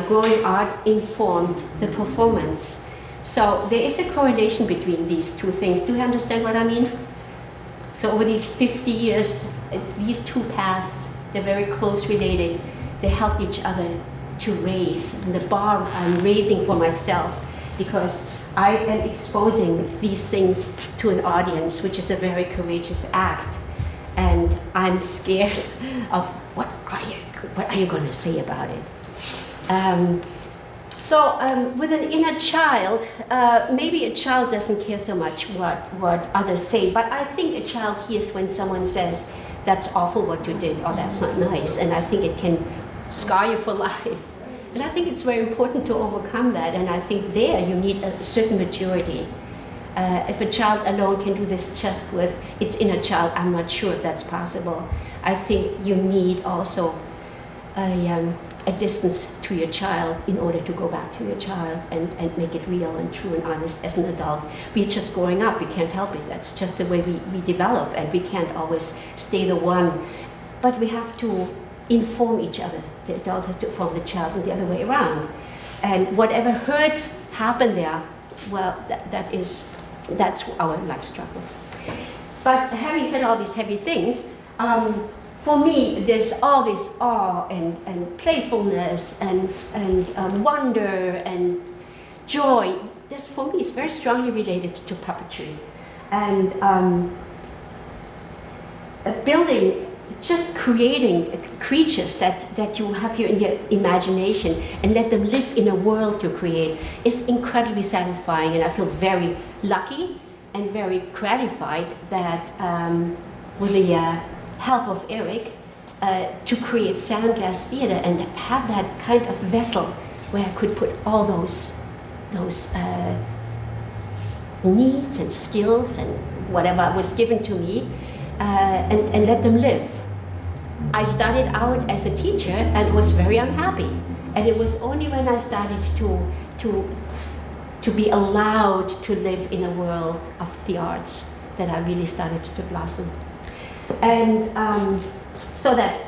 Speaker 9: growing art informed the performance. So there is a correlation between these two things. Do you understand what I mean? So over these 50 years, these two paths, they're very close related. They help each other to raise. And the bar I'm raising for myself, because I am exposing these things to an audience, which is a very courageous act. And I'm scared of what are you going to say about it? With an inner child, maybe a child doesn't care so much what others say, but I think a child hears when someone says, "That's awful what you did," or "That's not nice," and I think it can scar you for life. And I think it's very important to overcome that, and I think there you need a certain maturity. If a child alone can do this just with its inner child, I'm not sure if that's possible. I think you need also a distance to your child in order to go back to your child and make it real and true and honest as an adult. We're just growing up, we can't help it. That's just the way we develop, and we can't always stay the one. But we have to inform each other. The adult has to inform the child and the other way around. And whatever hurts happen there, well, that's our life struggles. But having said all these heavy things, for me, there's all this awe and playfulness and wonder and joy. This, for me, is very strongly related to puppetry. And building, just creating creatures that you have in your imagination and let them live in a world you create is incredibly satisfying. And I feel very lucky and very gratified that with the help of Eric to create Sandglass Theater and have that kind of vessel where I could put all those needs and skills and whatever was given to me and let them live. I started out as a teacher and was very unhappy, and it was only when I started to be allowed to live in a world of the arts that I really started to blossom. And so that,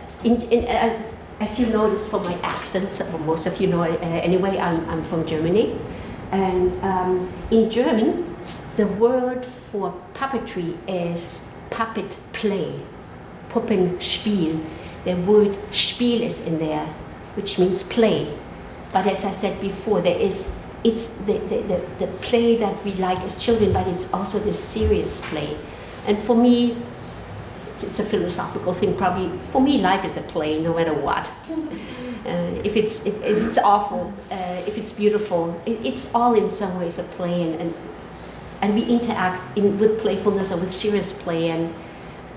Speaker 9: as you notice from my accent, so most of you know anyway, I'm from Germany. And in German, the word for puppetry is puppet play, Puppenspiel. The word Spiel is in there, which means play. But as I said before, it's the play that we like as children, but it's also the serious play. And for me, it's a philosophical thing probably. For me, life is a play, no matter what. If it's awful, if it's beautiful, it's all in some ways a play, and we interact with playfulness or with serious play and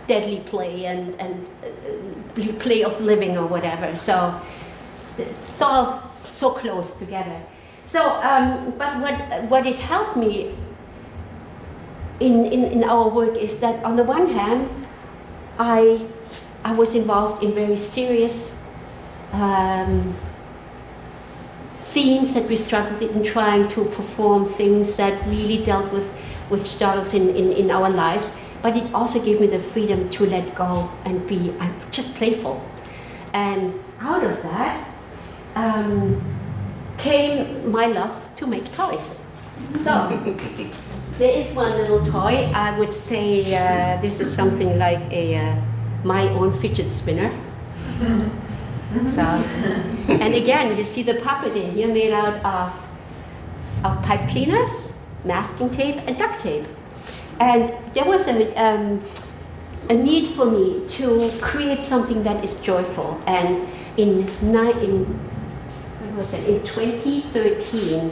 Speaker 9: deadly play and play of living or whatever. So it's all so close together. So, but what it helped me in our work is that on the one hand, I was involved in very serious themes that we struggled in trying to perform things that really dealt with struggles in our lives. But it also gave me the freedom to let go and be just playful. And out of that came my love to make toys. So there is one little toy. I would say this is something like my own fidget spinner. So, and again, you see the puppet in here made out of pipe cleaners, masking tape, and duct tape. And there was a need for me to create something that is joyful. And in 2013,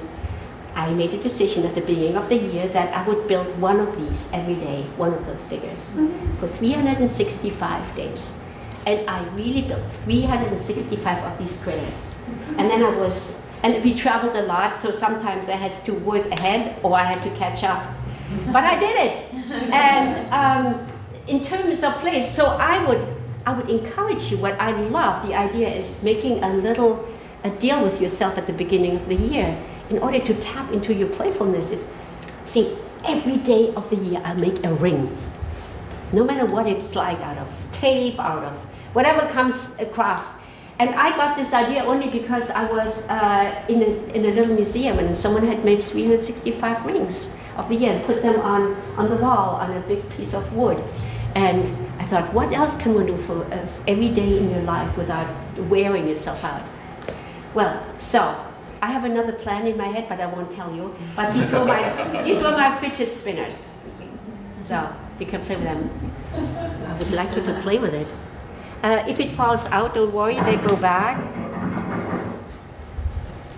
Speaker 9: I made a decision at the beginning of the year that I would build one of these every day, one of those figures, for 365 days. And I really built 365 of these critters. And then and we traveled a lot, so sometimes I had to work ahead or I had to catch up. But I did it. And in terms of play, so I would encourage you. What I love, the idea is making a deal with yourself at the beginning of the year in order to tap into your playfulness. Is see, every day of the year I'll make a ring, no matter what it's like, out of tape, out of whatever comes across. And I got this idea only because I was in a little museum and someone had made 365 rings of the year and put them on the wall on a big piece of wood. And I thought, what else can one do for every day in your life without wearing yourself out? Well, so I have another plan in my head, but I won't tell you. But these were my fidget spinners. So you can play with them. I would like you to play with it. If it falls out, don't worry, they go back.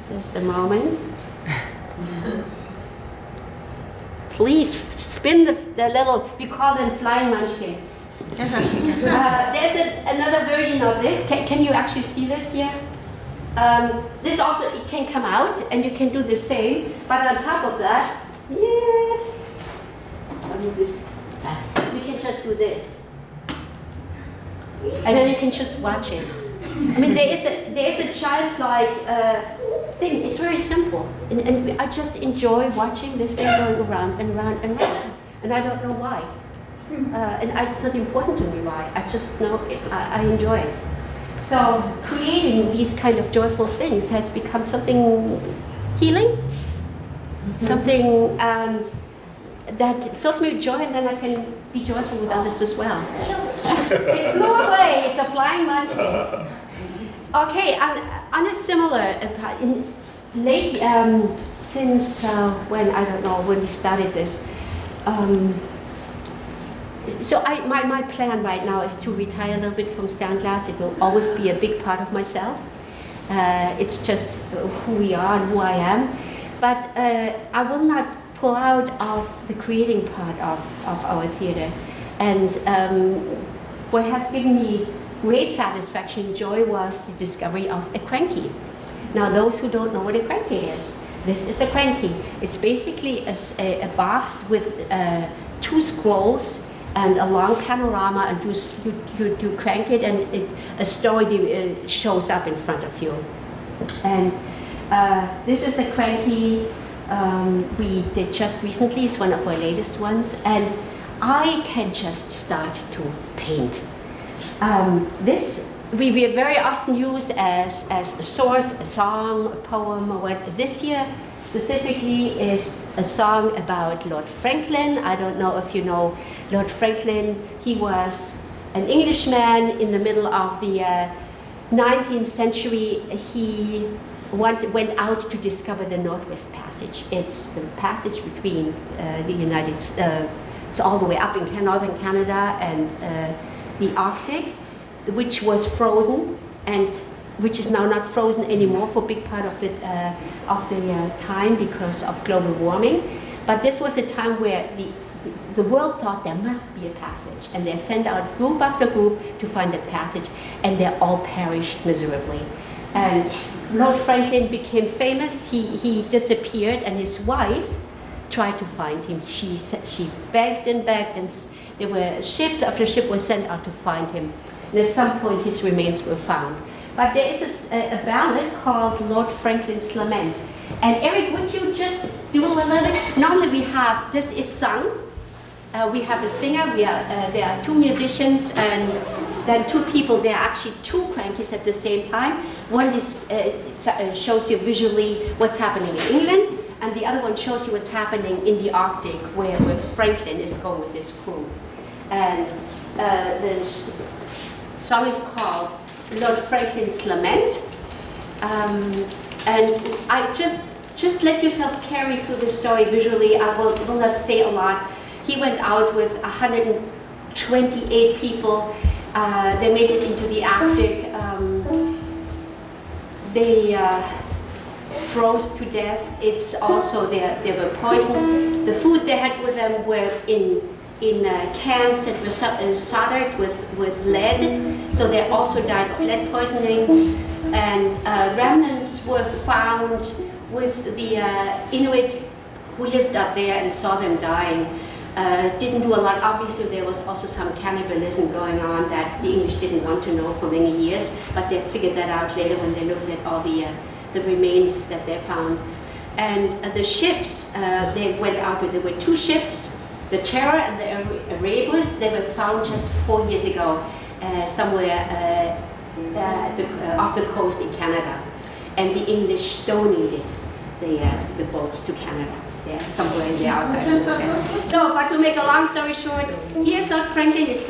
Speaker 9: Just a moment. Please spin the little, we call them flying munchkins. There's another version of this. Can you actually see this here? This also, it can come out and you can do the same, but on top of that, yeah, I'll move this. We can just do this. And then you can just watch it. I mean, there is a childlike thing. It's very simple. And I just enjoy watching this thing going around and round and round. And I don't know why. And it's not important to me why. I just know I enjoy it. So creating these kind of joyful things has become something healing, something that fills me with joy, and then I can be joyful with others as well. It flew away. It's a flying munchkin. Okay, on a similar, lately, since when, I don't know, when we started this, so my plan right now is to retire a little bit from Sandglass. It will always be a big part of myself. It's just who we are and who I am. But I will not pull out of the creating part of our theater. And what has given me great satisfaction and joy was the discovery of a cranky. Now, those who don't know what a cranky is, this is a cranky. It's basically a box with 2 scrolls and a long panorama, and you crank it, and a story shows up in front of you. And this is a cranky we did just recently. It's one of our latest ones, and I can just start to paint. This we very often use as a source, a song, a poem, or what. This year specifically is a song about Lord Franklin. I don't know if you know Lord Franklin. He was an Englishman in the middle of the 19th century. He went out to discover the Northwest Passage. It's the passage between the United States, it's all the way up in northern Canada and the Arctic, which was frozen and which is now not frozen anymore for a big part of the time because of global warming. But this was a time where the world thought there must be a passage, and they sent out group after group to find that passage, and they all perished miserably. And Lord Franklin became famous. He disappeared, and his wife tried to find him. She begged and begged, and there were ship after ship was sent out to find him. And at some point, his remains were found. But there is a ballad called Lord Franklin's Lament. And Eric, would you just do a little bit? Normally we have, this is sung. We have a singer, there are 2 musicians, and then 2 people. There are actually 2 crankies at the same time. One shows you visually what's happening in England, and the other one shows you what's happening in the Arctic, where Franklin is going with his crew. And the song is called Lord Franklin's Lament. And I just let yourself carry through the story visually. I will not say a lot. He went out with 128 people. They made it into the Arctic. They froze to death. It's also they were poisoned. The food they had with them were in cans that were soldered with lead. So they also died of lead poisoning. And remnants were found with the Inuit who lived up there and saw them dying. Didn't do a lot. Obviously, there was also some cannibalism going on that the English didn't want to know for many years, but they figured that out later when they looked at all the remains that they found. And the ships they went out with, there were 2 ships, the Terror and the Erebus. They were found just 4 years ago somewhere off the coast in Canada, and the English donated the boats to Canada. They're somewhere in the archives. So, but to make a long story short, here's Lord Franklin. It's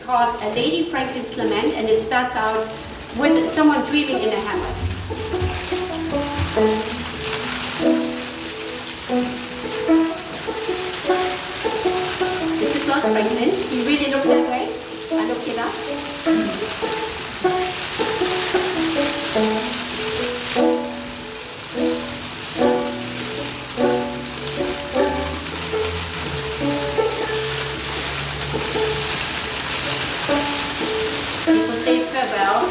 Speaker 9: called A Lady Franklin's Lament, and it starts out with someone dreaming in a hammock. This is Lord Franklin. He really looked that way. I looked it up. People say farewell.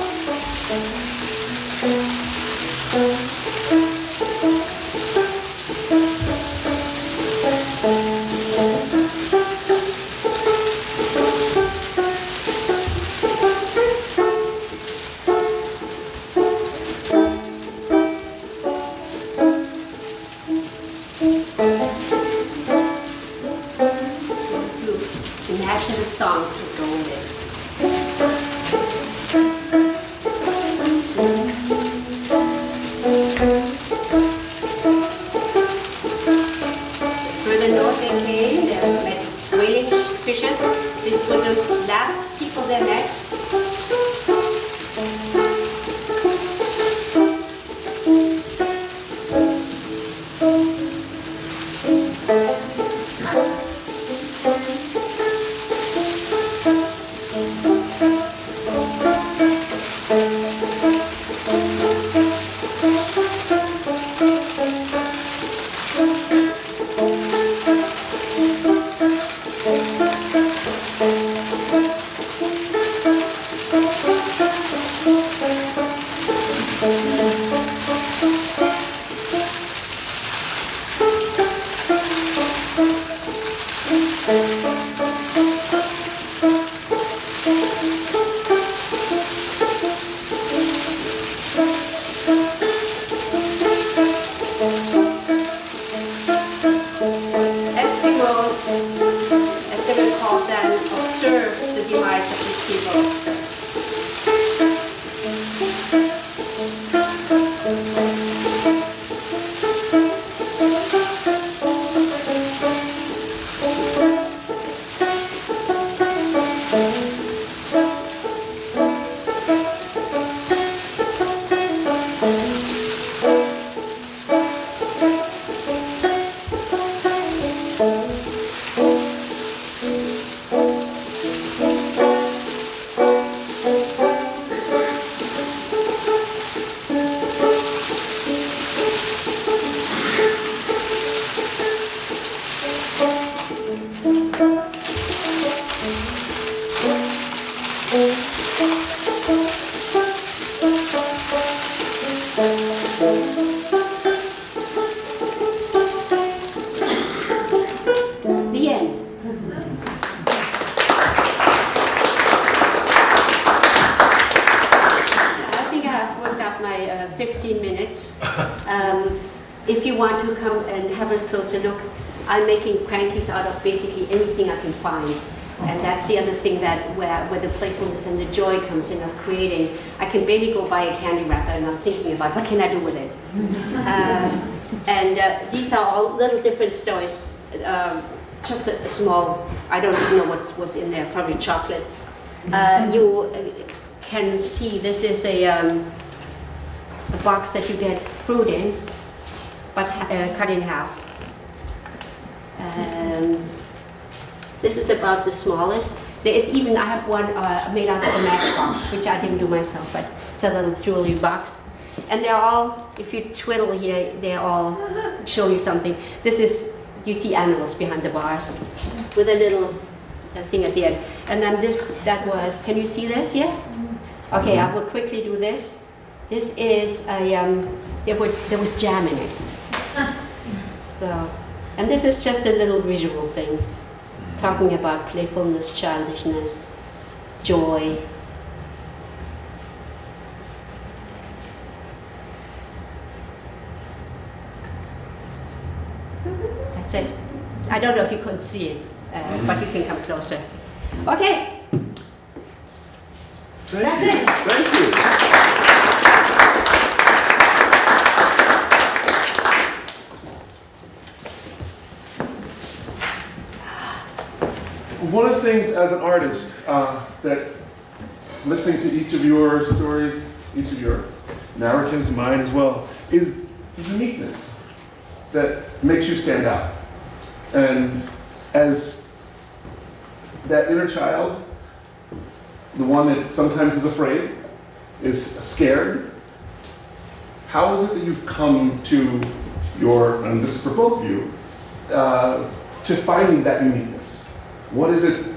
Speaker 9: 15 minutes. If you want to come and have a closer look, I'm making crankies out of basically anything I can find. And that's the other thing that where the playfulness and the joy comes in of creating. I can barely go buy a candy wrapper and I'm thinking about what can I do with it. These are all little different stories. Just a small, I don't even know what's in there, probably chocolate. You can see this is a box that you get fruit in, but cut in half. This is about the smallest. There is even, I have one made out of a matchbox, which I didn't do myself, but it's a little jewelry box. And they're all, if you twiddle here, they're all showing something. This is, you see animals behind the bars with a little thing at the end. And then that was, can you see this? Yeah? Okay, I will quickly do this. This is there was jam in it. So, and this is just a little visual thing, talking about playfulness, childishness, joy. That's it. I don't know if you can see it, but you can come closer. Okay. That's it.
Speaker 3: Thank you. One of the things as an artist that listening to each of your stories, each of your narratives, mine as well, is the uniqueness that makes you stand out. And as that inner child, the one that sometimes is afraid, is scared, how is it that you've come to and this is for both of you, to finding that uniqueness? What is it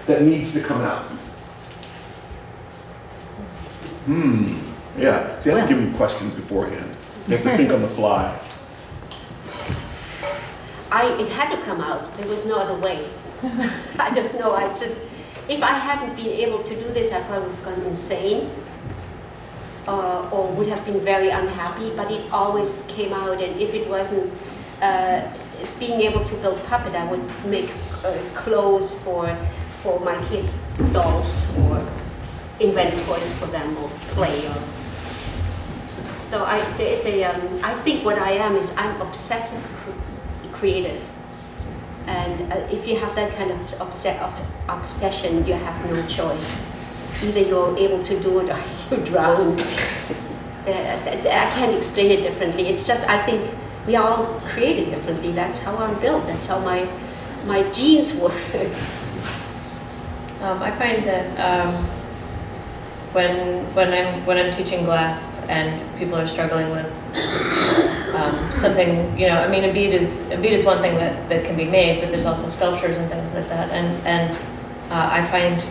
Speaker 3: that needs to come out? Yeah. See, I haven't given you questions beforehand. You have to think on the fly.
Speaker 9: It had to come out. There was no other way. I don't know. If I hadn't been able to do this, I probably would have gone insane or would have been very unhappy. But it always came out. And if it wasn't being able to build puppet, I would make clothes for my kids' dolls or invent toys for them or play. So I think what I am is I'm obsessive creative. And if you have that kind of obsession, you have no choice. Either you're able to do it or you drown. I can't explain it differently. It's just, I think we are all created differently. That's how I'm built. That's how my genes work.
Speaker 8: I find that when I'm teaching glass and people are struggling with something, I mean, a bead is one thing that can be made, but there's also sculptures and things like that. And I find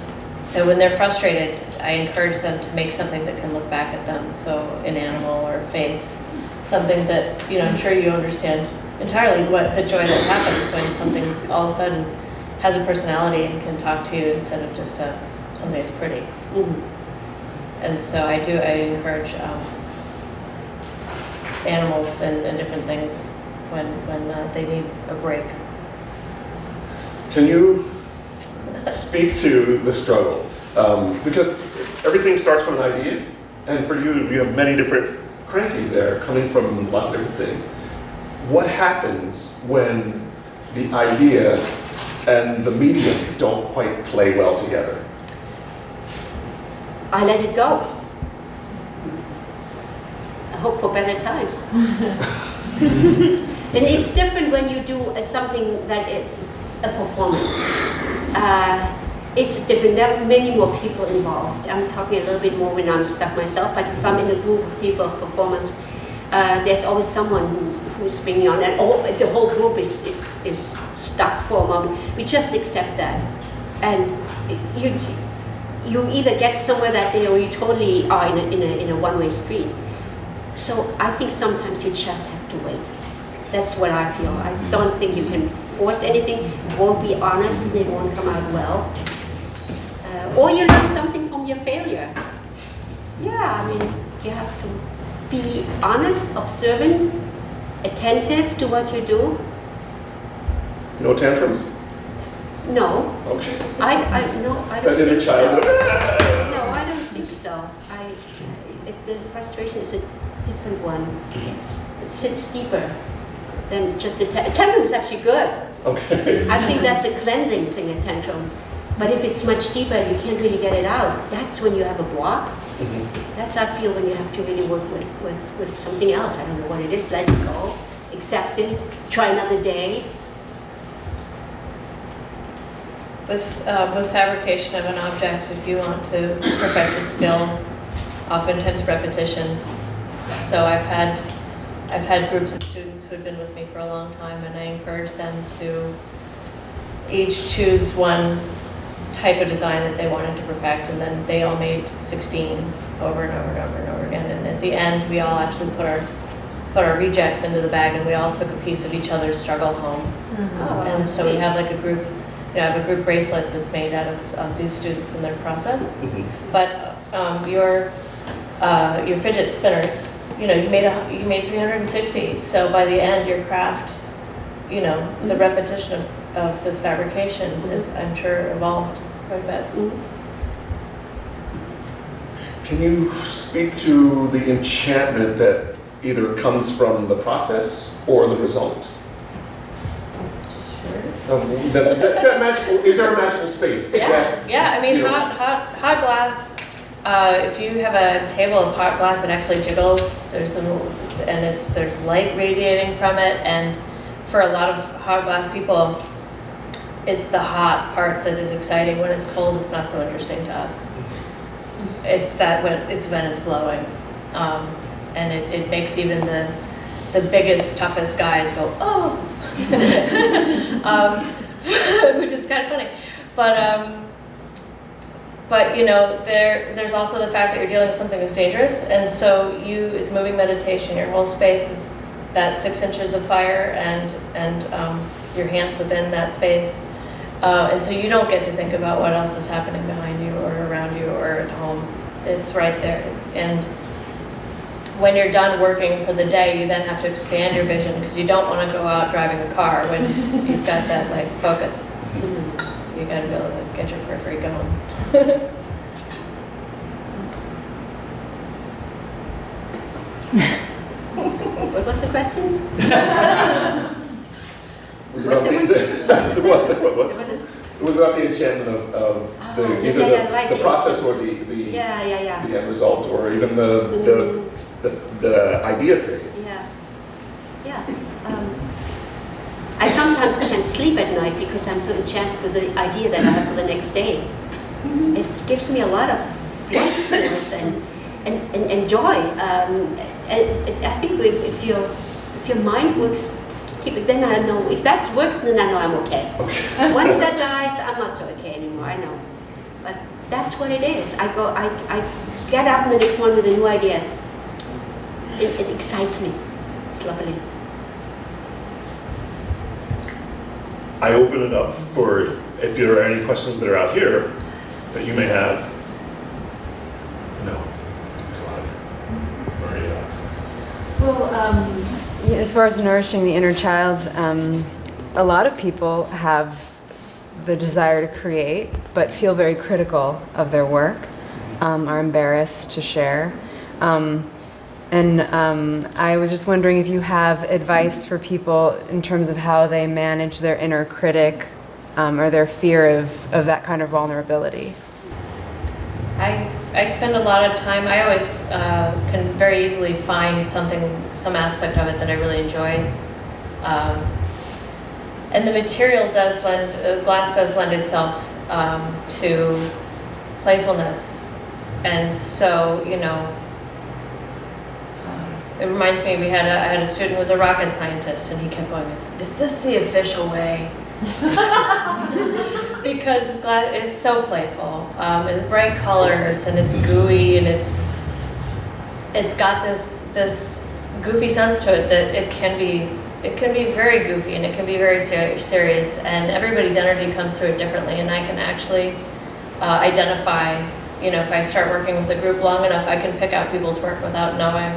Speaker 8: that when they're frustrated, I encourage them to make something that can look back at them. So an animal or a face, something that, I'm sure you understand entirely what the joy that happens when something all of a sudden has a personality and can talk to you instead of just something that's pretty.
Speaker 9: Mm-hmm.
Speaker 8: And so I encourage animals and different things when they need a break.
Speaker 3: Can you speak to the struggle? Because everything starts from an idea, and for you have many different crankies there coming from lots of different things. What happens when the idea and the medium don't quite play well together?
Speaker 9: I let it go. I hope for better times. And it's different when you do something that a performance. It's different. There are many more people involved. I'm talking a little bit more when I'm stuck myself, but if I'm in a group of people of performance, there's always someone who's bringing on, and the whole group is stuck for a moment. We just accept that, and you either get somewhere that day or you totally are in a one-way street. So I think sometimes you just have to wait. That's what I feel. I don't think you can force anything. It won't be honest. It won't come out well. Or you learn something from your failure. Yeah, I mean, You have to be honest, observant, attentive to what you do.
Speaker 3: No tantrums?
Speaker 9: No,
Speaker 3: Okay.
Speaker 9: no, I
Speaker 3: That
Speaker 9: don't
Speaker 3: inner
Speaker 9: think so.
Speaker 3: child.
Speaker 9: No, I don't think so. The frustration is a different one. It sits deeper than just a tantrum is actually good.
Speaker 3: Okay.
Speaker 9: I think that's a cleansing thing, a tantrum. But if it's much deeper, you can't really get it out. That's when you have a block. That's I feel when you have to really work with something else. I don't know what it is. Let it go, accept it, try another day.
Speaker 8: With fabrication of an object, if you want to perfect a skill, oftentimes repetition. So I've had groups of students who had been with me for a long time, and I encourage them to each choose one type of design that they wanted to perfect, and then they all made 16 over and over and over and over again. And at the end, we all actually put our rejects into the bag, and we all took a piece of each other's struggle home. And so we have like a group. I have a group bracelet that's made out of these students and their process. But your fidget spinners, you made 360. So by the end, your craft, the repetition of this fabrication is, I'm sure, evolved quite a bit.
Speaker 3: Can you speak to the enchantment that either comes from the process or the result? That magical, is there a magical space?
Speaker 8: Yeah. I mean, hot glass. If you have a table of hot glass, it actually jiggles. There's light radiating from it, and for a lot of hot glass people, it's the hot part that is exciting. When it's cold, it's not so interesting to us. It's when it's glowing, and it makes even the biggest, toughest guys go, oh. Which is kind of funny, but there's also the fact that you're dealing with something that's dangerous, and so it's moving meditation. Your whole space is that 6 inches of fire, and your hands within that space, and so you don't get to think about what else is happening behind you or around you or at home. It's right there, and when you're done working for the day, you then have to expand your vision, because you don't want to go out driving a car when you've got that focus. You got to be able to get your periphery going.
Speaker 9: What was the question?
Speaker 3: Was about it was about the enchantment of the process or the end result, or even the idea phase.
Speaker 9: Yeah. I sometimes can't sleep at night because I'm so enchanted with the idea that I have for the next day. It gives me a lot of force and joy. I think if your mind works, keep it. Then I know if that works, then I know I'm okay. Once that dies, I'm not so okay anymore. I know, but that's what it is. I get up the next morning with a new idea. It excites me. It's lovely.
Speaker 3: I open it up for if there are any questions that are out here that you may have. No. There's a lot of Maria.
Speaker 10: Well, as far as nourishing the inner child, a lot of people have the desire to create, but feel very critical of their work, are embarrassed to share. And I was just wondering if you have advice for people in terms of how they manage their inner critic or their fear of that kind of vulnerability.
Speaker 8: I spend a lot of time. I always can very easily find some aspect of it that I really enjoy. And the material glass does lend itself to playfulness. And so, it reminds me, I had a student who was a rocket scientist, and he kept going, is this the official way? Because glass, it's so playful. It's bright colors, and it's gooey, and it's got this goofy sense to it that it can be very goofy, and it can be very serious, and everybody's energy comes through it differently, and I can actually identify if I start working with a group long enough, I can pick out people's work without knowing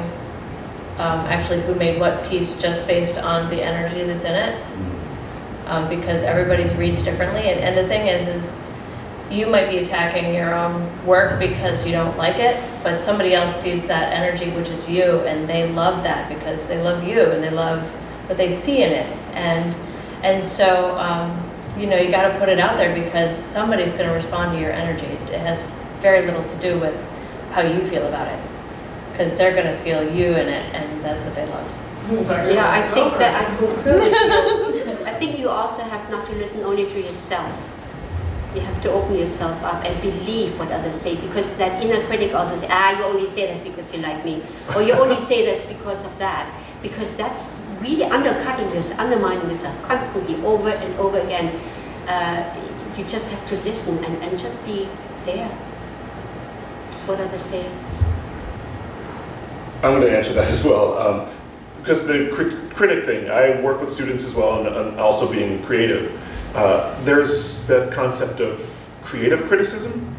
Speaker 8: actually who made what piece just based on the energy that's in it. Because everybody's reads differently. And the thing is you might be attacking your own work because you don't like it, but somebody else sees that energy, which is you, and they love that because they love you and they love what they see in it. And so, you got to put it out there because somebody's going to respond to your energy. It has very little to do with how you feel about it, because they're going to feel you in it, and that's what they love.
Speaker 9: Yeah, I think that I concur with you. I think you also have not to listen only to yourself. You have to open yourself up and believe what others say, because that inner critic also says, you only say that because you like me, or you only say this because of that, because that's really undercutting this, undermining yourself constantly over and over again. You just have to listen and just be fair. What others say.
Speaker 3: I'm going to answer that as well. Because the critic thing, I work with students as well, and also being creative. There's the concept of creative criticism,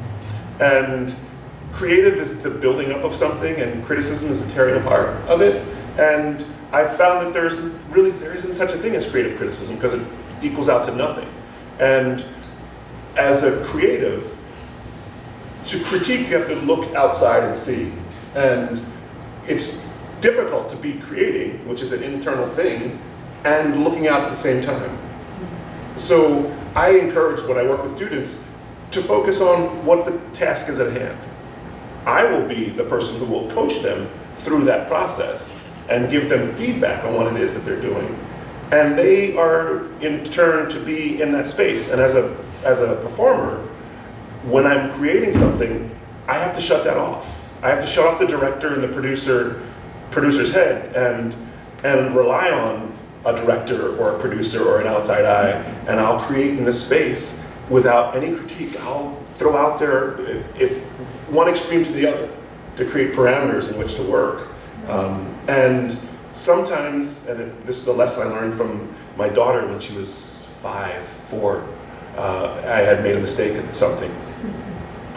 Speaker 3: and creative is the building up of something, and criticism is the tearing apart of it. And I've found that there isn't such a thing as creative criticism, because it equals out to nothing. And as a creative, to critique, you have to look outside and see. And it's difficult to be creating, which is an internal thing, and looking out at the same time. So I encourage, when I work with students, to focus on what the task is at hand. I will be the person who will coach them through that process and give them feedback on what it is that they're doing. And they are in turn to be in that space. And as a performer, when I'm creating something, I have to shut that off. I have to shut off the director and the producer's head and rely on a director or a producer or an outside eye, and I'll create in this space without any critique. I'll throw out there, if one extreme to the other, to create parameters in which to work. And sometimes, and this is a lesson I learned from my daughter when she was 4, I had made a mistake at something.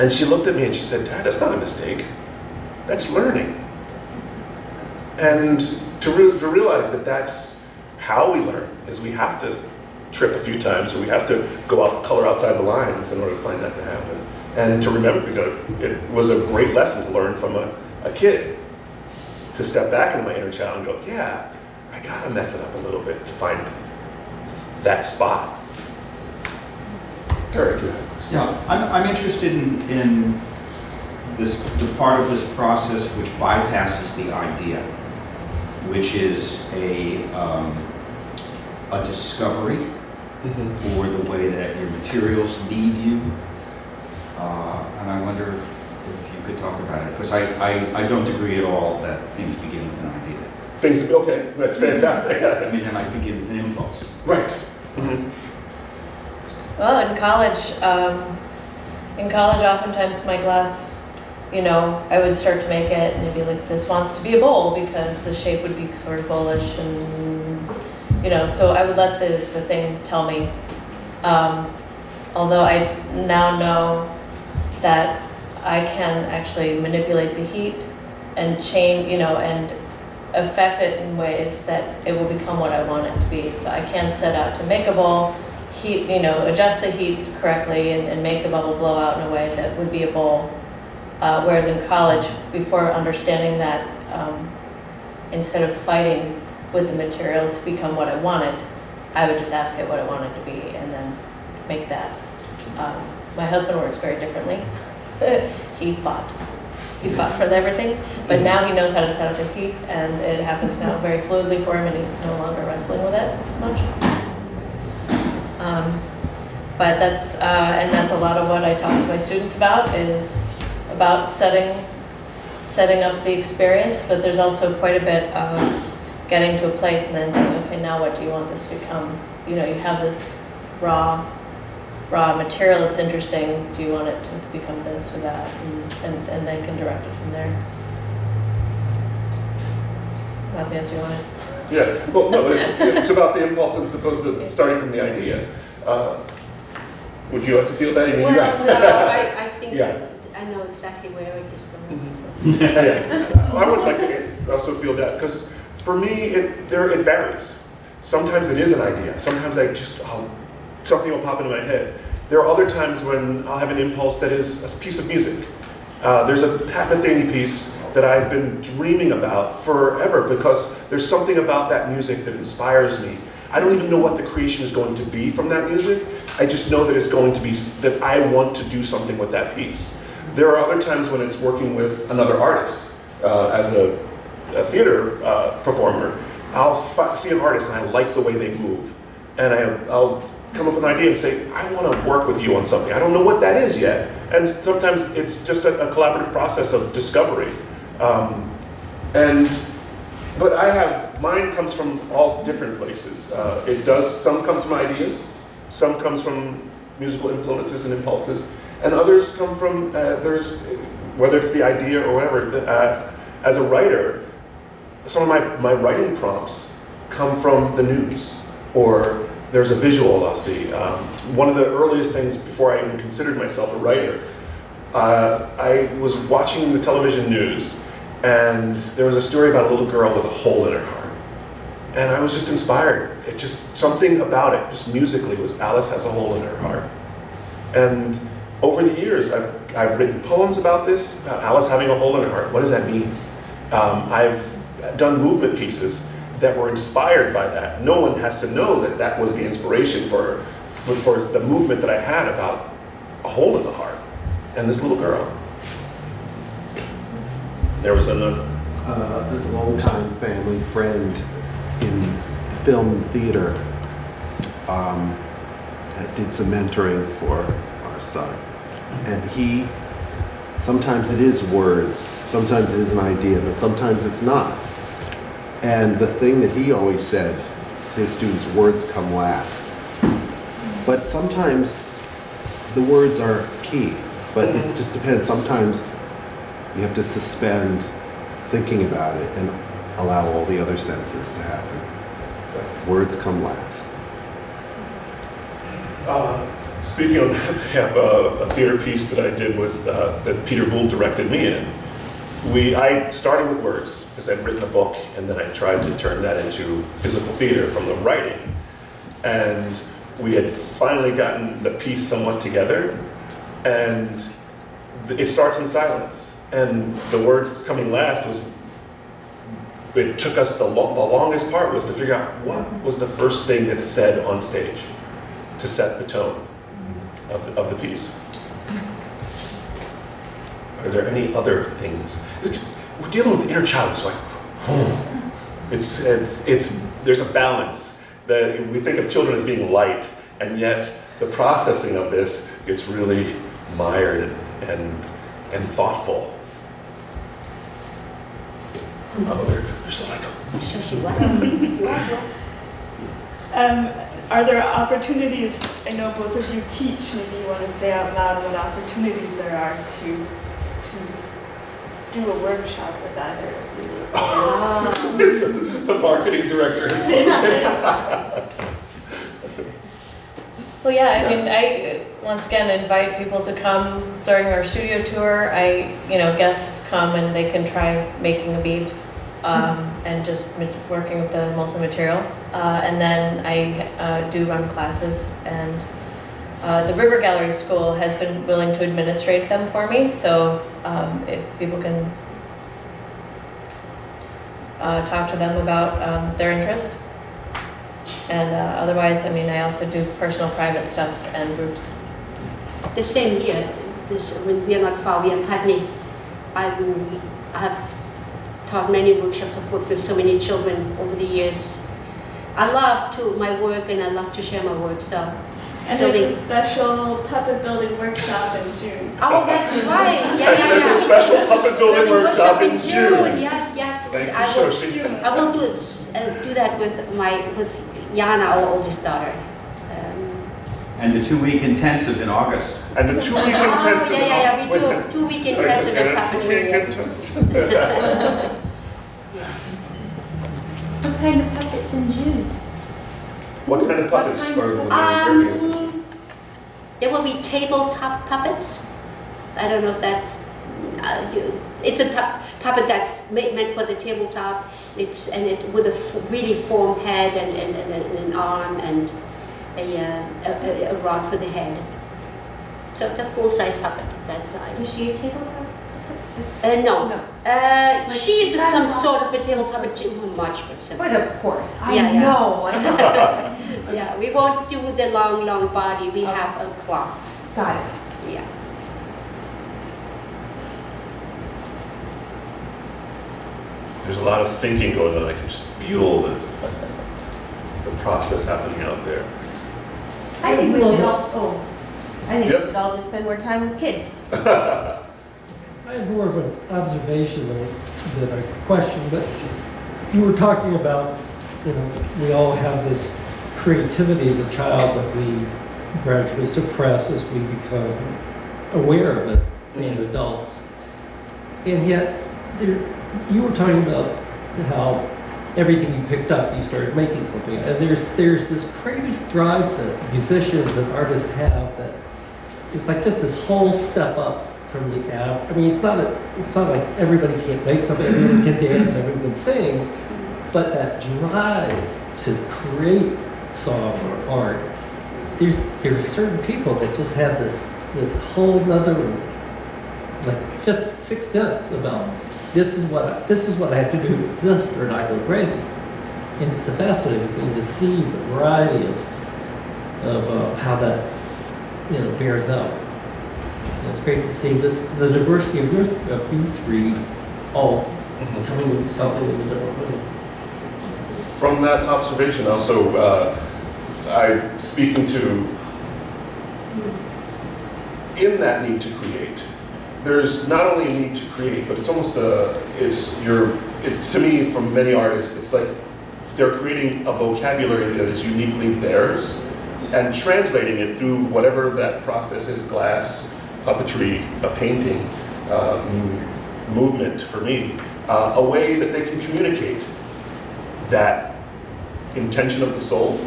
Speaker 3: And she looked at me and she said, "Dad, that's not a mistake, that's learning." And to realize that that's how we learn, is we have to trip a few times, or we have to go out, color outside the lines in order to find that to happen. And to remember, because it was a great lesson to learn from a kid, to step back into my inner child and go, yeah, I gotta mess it up a little bit to find that spot. Eric,
Speaker 11: yeah, I'm interested in the part of this process which bypasses the idea, which is a discovery, or the way that your materials lead you. And I wonder if you could talk about it, because I don't agree at all that things begin with an idea.
Speaker 3: Okay, that's fantastic.
Speaker 11: I mean, they might begin with an impulse.
Speaker 3: Right.
Speaker 8: Well, in college, oftentimes my glass, I would start to make it and it'd be like, this wants to be a bowl, because the shape would be sort of bowlish, and, so I would let the thing tell me. Although I now know that I can actually manipulate the heat and change, and affect it in ways that it will become what I want it to be. So I can set out to make a bowl, heat, adjust the heat correctly and make the bubble blow out in a way that would be a bowl. Whereas in college, before understanding that, instead of fighting with the material to become what I wanted, I would just ask it what I wanted to be and then make that. My husband works very differently. He fought for everything, but now he knows how to set up his heat, and it happens now very fluidly for him, and he's no longer wrestling with it as much. But that's a lot of what I talk to my students about, is about setting up the experience, but there's also quite a bit of getting to a place and then saying, okay, now what do you want this to become? You have this raw material that's interesting. Do you want it to become this or that? And then can direct it from there. Not the answer you wanted.
Speaker 3: Yeah, well, no, it's about the impulse as opposed to starting from the idea. Would you like to feel that?
Speaker 9: Well, no, I think
Speaker 3: Yeah.
Speaker 9: I know it's exactly where it is going.
Speaker 3: Mm-hmm. Yeah. I would like to also feel that, because for me, it varies. Sometimes it is an idea. Sometimes something will pop into my head. There are other times when I'll have an impulse that is a piece of music. There's a Pat Metheny piece that I've been dreaming about forever, because there's something about that music that inspires me. I don't even know what the creation is going to be from that music. I just know that it's going to be, that I want to do something with that piece. There are other times when it's working with another artist. As a theater performer, I'll see an artist and I like the way they move. And I'll come up with an idea and say, I want to work with you on something. I don't know what that is yet. And sometimes it's just a collaborative process of discovery. But mine comes from all different places. Some comes from ideas, some comes from musical influences and impulses, and others come from, whether it's the idea or whatever. As a writer, some of my writing prompts come from the news, or there's a visual I'll see. One of the earliest things before I even considered myself a writer, I was watching the television news, and there was a story about a little girl with a hole in her heart. And I was just inspired. It just, something about it, just musically, was Alice has a hole in her heart. And over the years, I've written poems about this, about Alice having a hole in her heart. What does that mean? I've done movement pieces that were inspired by that. No one has to know that that was the inspiration for the movement that I had about a hole in the heart and this little girl. There was another.
Speaker 12: There's a longtime family friend in film and theater that did some mentoring for our son. And sometimes it is words, sometimes it is an idea, but sometimes it's not. And the thing that he always said to his students, words come last. But sometimes the words are key, but it just depends. Sometimes you have to suspend thinking about it and allow all the other senses to happen. Words come last.
Speaker 3: Speaking of that, I have a theater piece that I did with that Peter Gould directed me in. I started with words because I'd written a book, and then I tried to turn that into physical theater from the writing. And we had finally gotten the piece somewhat together, and it starts in silence. And the words that's coming last it took us the longest part was to figure out what was the first thing that's said on stage to set the tone of the piece. Are there any other things? We're dealing with the inner child. It's like, there's a balance. We think of children as being light, and yet the processing of this gets really mired and thoughtful. There's like
Speaker 13: are there opportunities, I know both of you teach, maybe you want to say out loud what opportunities there are to do a workshop with either of you?
Speaker 3: The marketing director has spoken.
Speaker 8: Well, yeah, I mean, I once again invite people to come during our studio tour. Guests come and they can try making a bead and just working with the multi-material. And then I do run classes, and the River Gallery School has been willing to administrate them for me. So if people can talk to them about their interest. And otherwise, I also do personal private stuff and groups.
Speaker 9: The same here. When we are not far, we are in Putney. I have taught many workshops. I've worked with so many children over the years. I love my work, and I love to share my work. So,
Speaker 13: and there's a special puppet building workshop in June.
Speaker 9: Oh, that's right. Yeah.
Speaker 3: There's a special puppet building workshop in June.
Speaker 9: Yes.
Speaker 3: Thank you,
Speaker 9: I will do that with Jana, our oldest daughter.
Speaker 11: And the 2-week intensive in August.
Speaker 3: And the 2-week intensive.
Speaker 9: Yeah. We do a 2-week intensive in puppetry.
Speaker 4: What kind of puppets in June?
Speaker 3: What kind of puppets?
Speaker 9: There will be tabletop puppets. I don't know if that's it's a puppet that's meant for the tabletop. It's with a really formed head and an arm and a rod for the head. So it's a full-size puppet of that size.
Speaker 4: Is she a tabletop?
Speaker 9: No.
Speaker 4: No.
Speaker 9: She's
Speaker 4: Like,
Speaker 9: some
Speaker 4: she's
Speaker 9: sort of a
Speaker 4: got
Speaker 9: tabletop,
Speaker 4: lots
Speaker 9: but too much, but simple.
Speaker 4: But of course, I
Speaker 9: Yeah, yeah.
Speaker 4: know.
Speaker 9: Yeah, we won't do with the long body. We have a cloth.
Speaker 4: Got it.
Speaker 9: Yeah.
Speaker 3: There's a lot of thinking going on. I can just feel the process happening out there.
Speaker 4: I think we should also, I think we
Speaker 3: Yep.
Speaker 4: should all just spend more time with kids.
Speaker 7: I have more of an observation than a question, but you were talking about, we all have this creativity as a child that we gradually suppress as we become aware of it being adults. And yet, you were talking about how everything you picked up, you started making something. And there's this creative drive that musicians and artists have that is like just this whole step up from the app. I mean, it's not like everybody can't make something, everyone can dance, everyone can sing, but that drive to create song or art, there's certain people that just have this whole other, like fifth, sixth sense about this is what I have to do to exist or I go crazy. And it's a fascinating thing to see the variety of how that bears out. And it's great to see the diversity of you three all coming into something in a different way.
Speaker 3: From that observation, also, I'm speaking to, in that need to create, there's not only a need to create, but it's almost it's to me, from many artists, it's like they're creating a vocabulary that is uniquely theirs and translating it through whatever that process is, glass, puppetry, a painting, movement for me, a way that they can communicate that intention of the soul.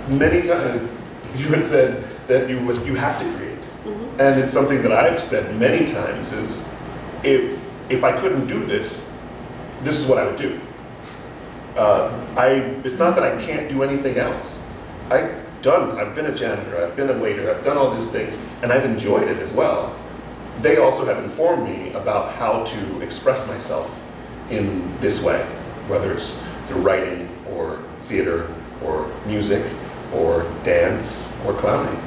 Speaker 3: Many times you had said that you have to create. And it's something that I've said many times is, if I couldn't do this, this is what I would do. It's not that I can't do anything else. I've been a janitor, I've been a waiter, I've done all these things, and I've enjoyed it as well. They also have informed me about how to express myself in this way, whether it's through writing or theater or music or dance or clowning.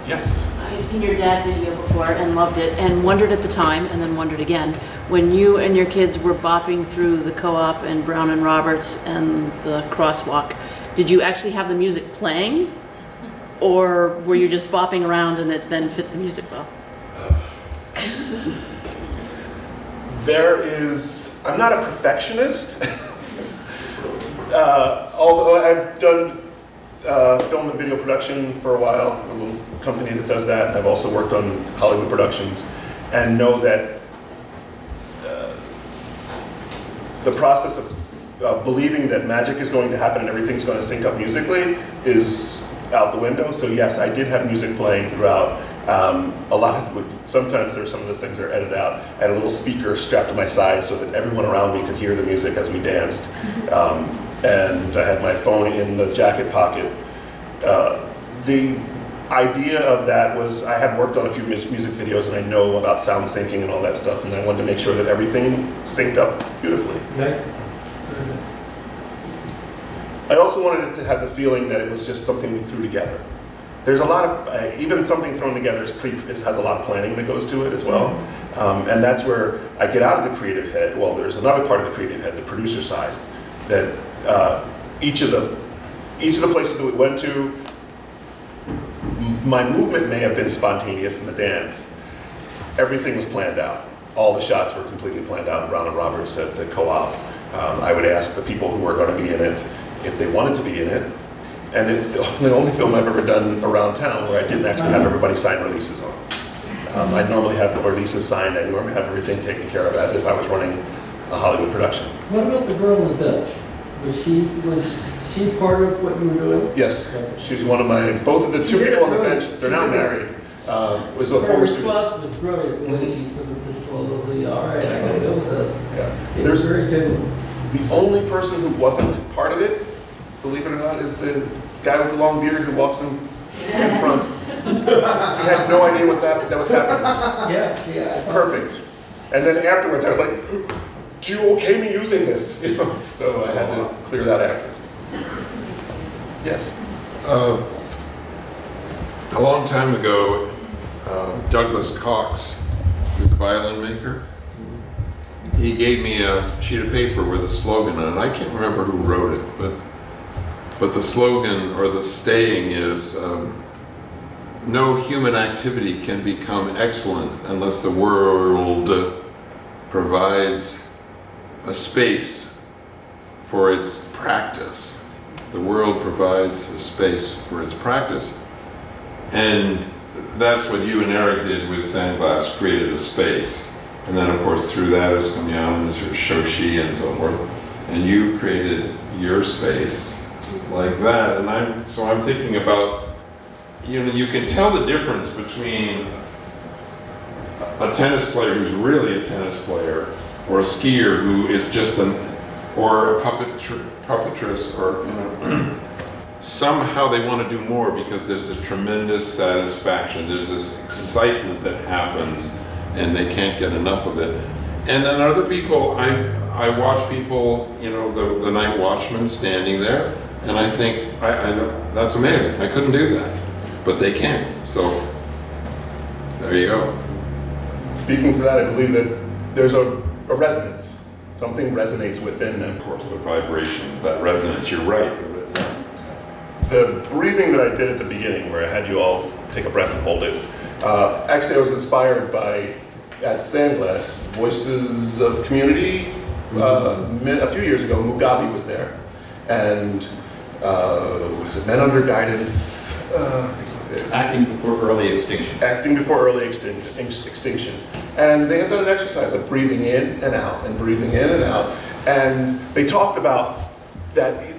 Speaker 3: Yes.
Speaker 14: I've seen your dad video before and loved it and wondered at the time and then wondered again. When you and your kids were bopping through the co-op and Brown and Roberts and the crosswalk, did you actually have the music playing? Or were you just bopping around and it then fit the music well?
Speaker 3: I'm not a perfectionist, although I've done film and video production for a while, a little company that does that, and I've also worked on Hollywood productions, and know that the process of believing that magic is going to happen and everything's going to sync up musically is out the window. So yes, I did have music playing throughout. Sometimes some of those things are edited out. I had a little speaker strapped to my side so that everyone around me could hear the music as we danced. And I had my phone in the jacket pocket. The idea of that was I had worked on a few music videos and I know about sound syncing and all that stuff, and I wanted to make sure that everything synced up beautifully.
Speaker 7: Nice.
Speaker 3: I also wanted it to have the feeling that it was just something we threw together. There's a lot of, even something thrown together has a lot of planning that goes to it as well. And that's where I get out of the creative head. Well, there's another part of the creative head, the producer side, that each of the places that we went to, my movement may have been spontaneous in the dance. Everything was planned out. All the shots were completely planned out in Brown and Roberts at the co-op. I would ask the people who were going to be in it if they wanted to be in it. And it's the only film I've ever done around town where I didn't actually have everybody sign releases on. I normally have the releases signed. I normally have everything taken care of as if I was running a Hollywood production.
Speaker 7: What about the girl on the bench? Was Is she part of what you were doing?
Speaker 3: Yes, she's one of my, both of the two people on the bench, they're now married, was a
Speaker 7: Her
Speaker 3: former student.
Speaker 7: response was brilliant, the way she sort of just slowly, all right, I gotta go with this.
Speaker 3: Yeah.
Speaker 7: It was very genuine.
Speaker 3: The only person who wasn't part of it, believe it or not, is the guy with the long beard who walks in front. He had no idea what that was happening.
Speaker 7: Yeah.
Speaker 3: Perfect. And then afterwards, I was like, "Do you okay me using this?" You know, so I had to clear that after. Yes.
Speaker 15: A long time ago, Douglas Cox, who's a violin maker, he gave me a sheet of paper with a slogan on it. I can't remember who wrote it, but the slogan or the saying is, no human activity can become excellent unless the world provides a space for its practice. The world provides a space for its practice. And that's what you and Eric did with Sandglass, created a space. And then of course through that is Kumyan, there's your Shoshi and so forth. And you created your space like that. And I'm thinking about, you know, you can tell the difference between a tennis player who's really a tennis player, or a skier who is just or a puppetress, or, you know, somehow they want to do more because there's a tremendous satisfaction. There's this excitement that happens and they can't get enough of it. And then other people, I watch people, you know, the night watchman standing there, and I think, I that's amazing. I couldn't do that, but they can. So there you go.
Speaker 3: Speaking to that, I believe that there's a resonance. Something resonates within them.
Speaker 15: Of course, with vibrations, that resonance, you're right.
Speaker 3: The breathing that I did at the beginning, where I had you all take a breath and hold it, actually I was inspired by, at Sandglass, Voices of Community. A few years ago, Mugabe was there. And what is it, Men Under Guidance?
Speaker 11: Acting before early extinction.
Speaker 3: Acting before early extinction. And they had done an exercise of breathing in and out, and breathing in and out. And they talked about that,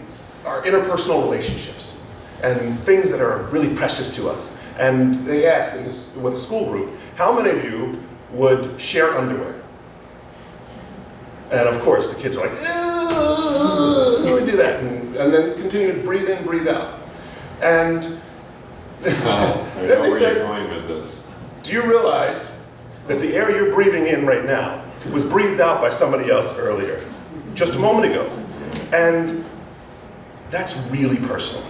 Speaker 3: our interpersonal relationships, and things that are really precious to us. And they asked with a school group, how many of you would share underwear? And of course, the kids are like, who would do that? And then continue to breathe in, breathe out. And
Speaker 15: I know where you're going with this.
Speaker 3: Do you realize that the air you're breathing in right now was breathed out by somebody else earlier, just a moment ago? And that's really personal.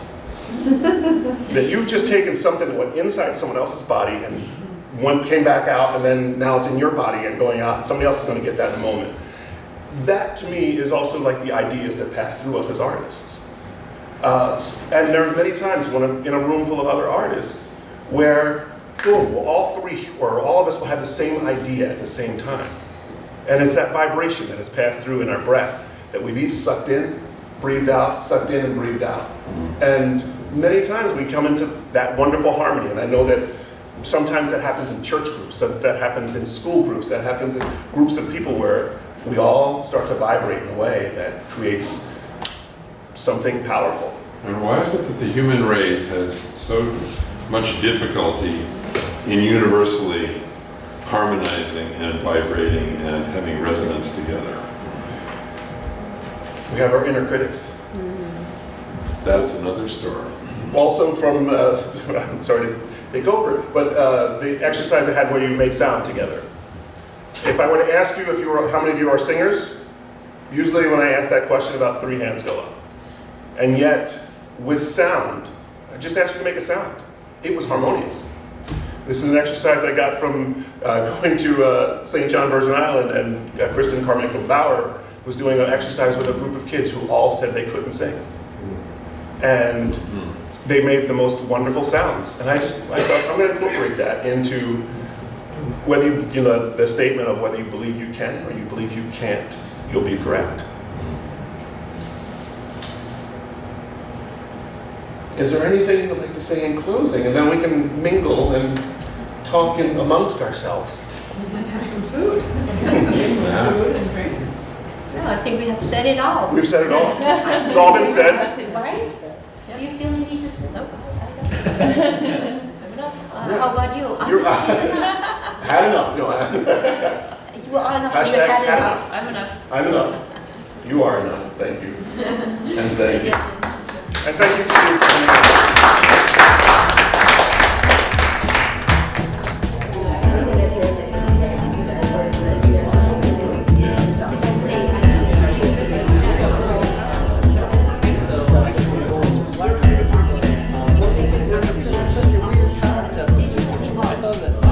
Speaker 3: That you've just taken something that went inside someone else's body and one came back out, and then now it's in your body and going out, and somebody else is going to get that in a moment. That to me is also like the ideas that pass through us as artists. And there are many times when I'm in a room full of other artists where, boom, well, all three or all of us will have the same idea at the same time. And it's that vibration that has passed through in our breath that we've each sucked in, breathed out, sucked in and breathed out. And many times we come into that wonderful harmony. And I know that sometimes that happens in church groups, that happens in school groups, that happens in groups of people where we all start to vibrate in a way that creates something powerful.
Speaker 15: And why is it that the human race has so much difficulty in universally harmonizing and vibrating and having resonance together?
Speaker 3: We have our inner critics.
Speaker 15: That's another story.
Speaker 3: Also from, I'm sorry to take over, but the exercise I had where you made sound together. If I were to ask you how many of you are singers, usually when I ask that question, about 3 hands go up. And yet, with sound, I just asked you to make a sound. It was harmonious. This is an exercise I got from going to St. John, Virgin Island, and Kristen Carmichael Bauer was doing an exercise with a group of kids who all said they couldn't sing. And they made the most wonderful sounds. And I thought, I'm going to incorporate that into whether you know, the statement of whether you believe you can or you believe you can't, you'll be correct. Is there anything you'd like to say in closing? And then we can mingle and talk amongst ourselves.
Speaker 4: And have some food. Food and drink.
Speaker 9: No, I think we have said it all.
Speaker 3: We've said it all. It's all been said.
Speaker 4: Right?
Speaker 9: How about you?
Speaker 3: You're, had enough, no,
Speaker 9: You are enough.
Speaker 3: hashtag
Speaker 9: You had
Speaker 3: had
Speaker 9: enough.
Speaker 3: enough.
Speaker 14: I'm enough.
Speaker 3: I'm enough. You are enough, thank you. And thank you. And thank you to you for coming.
Speaker 7: I thought that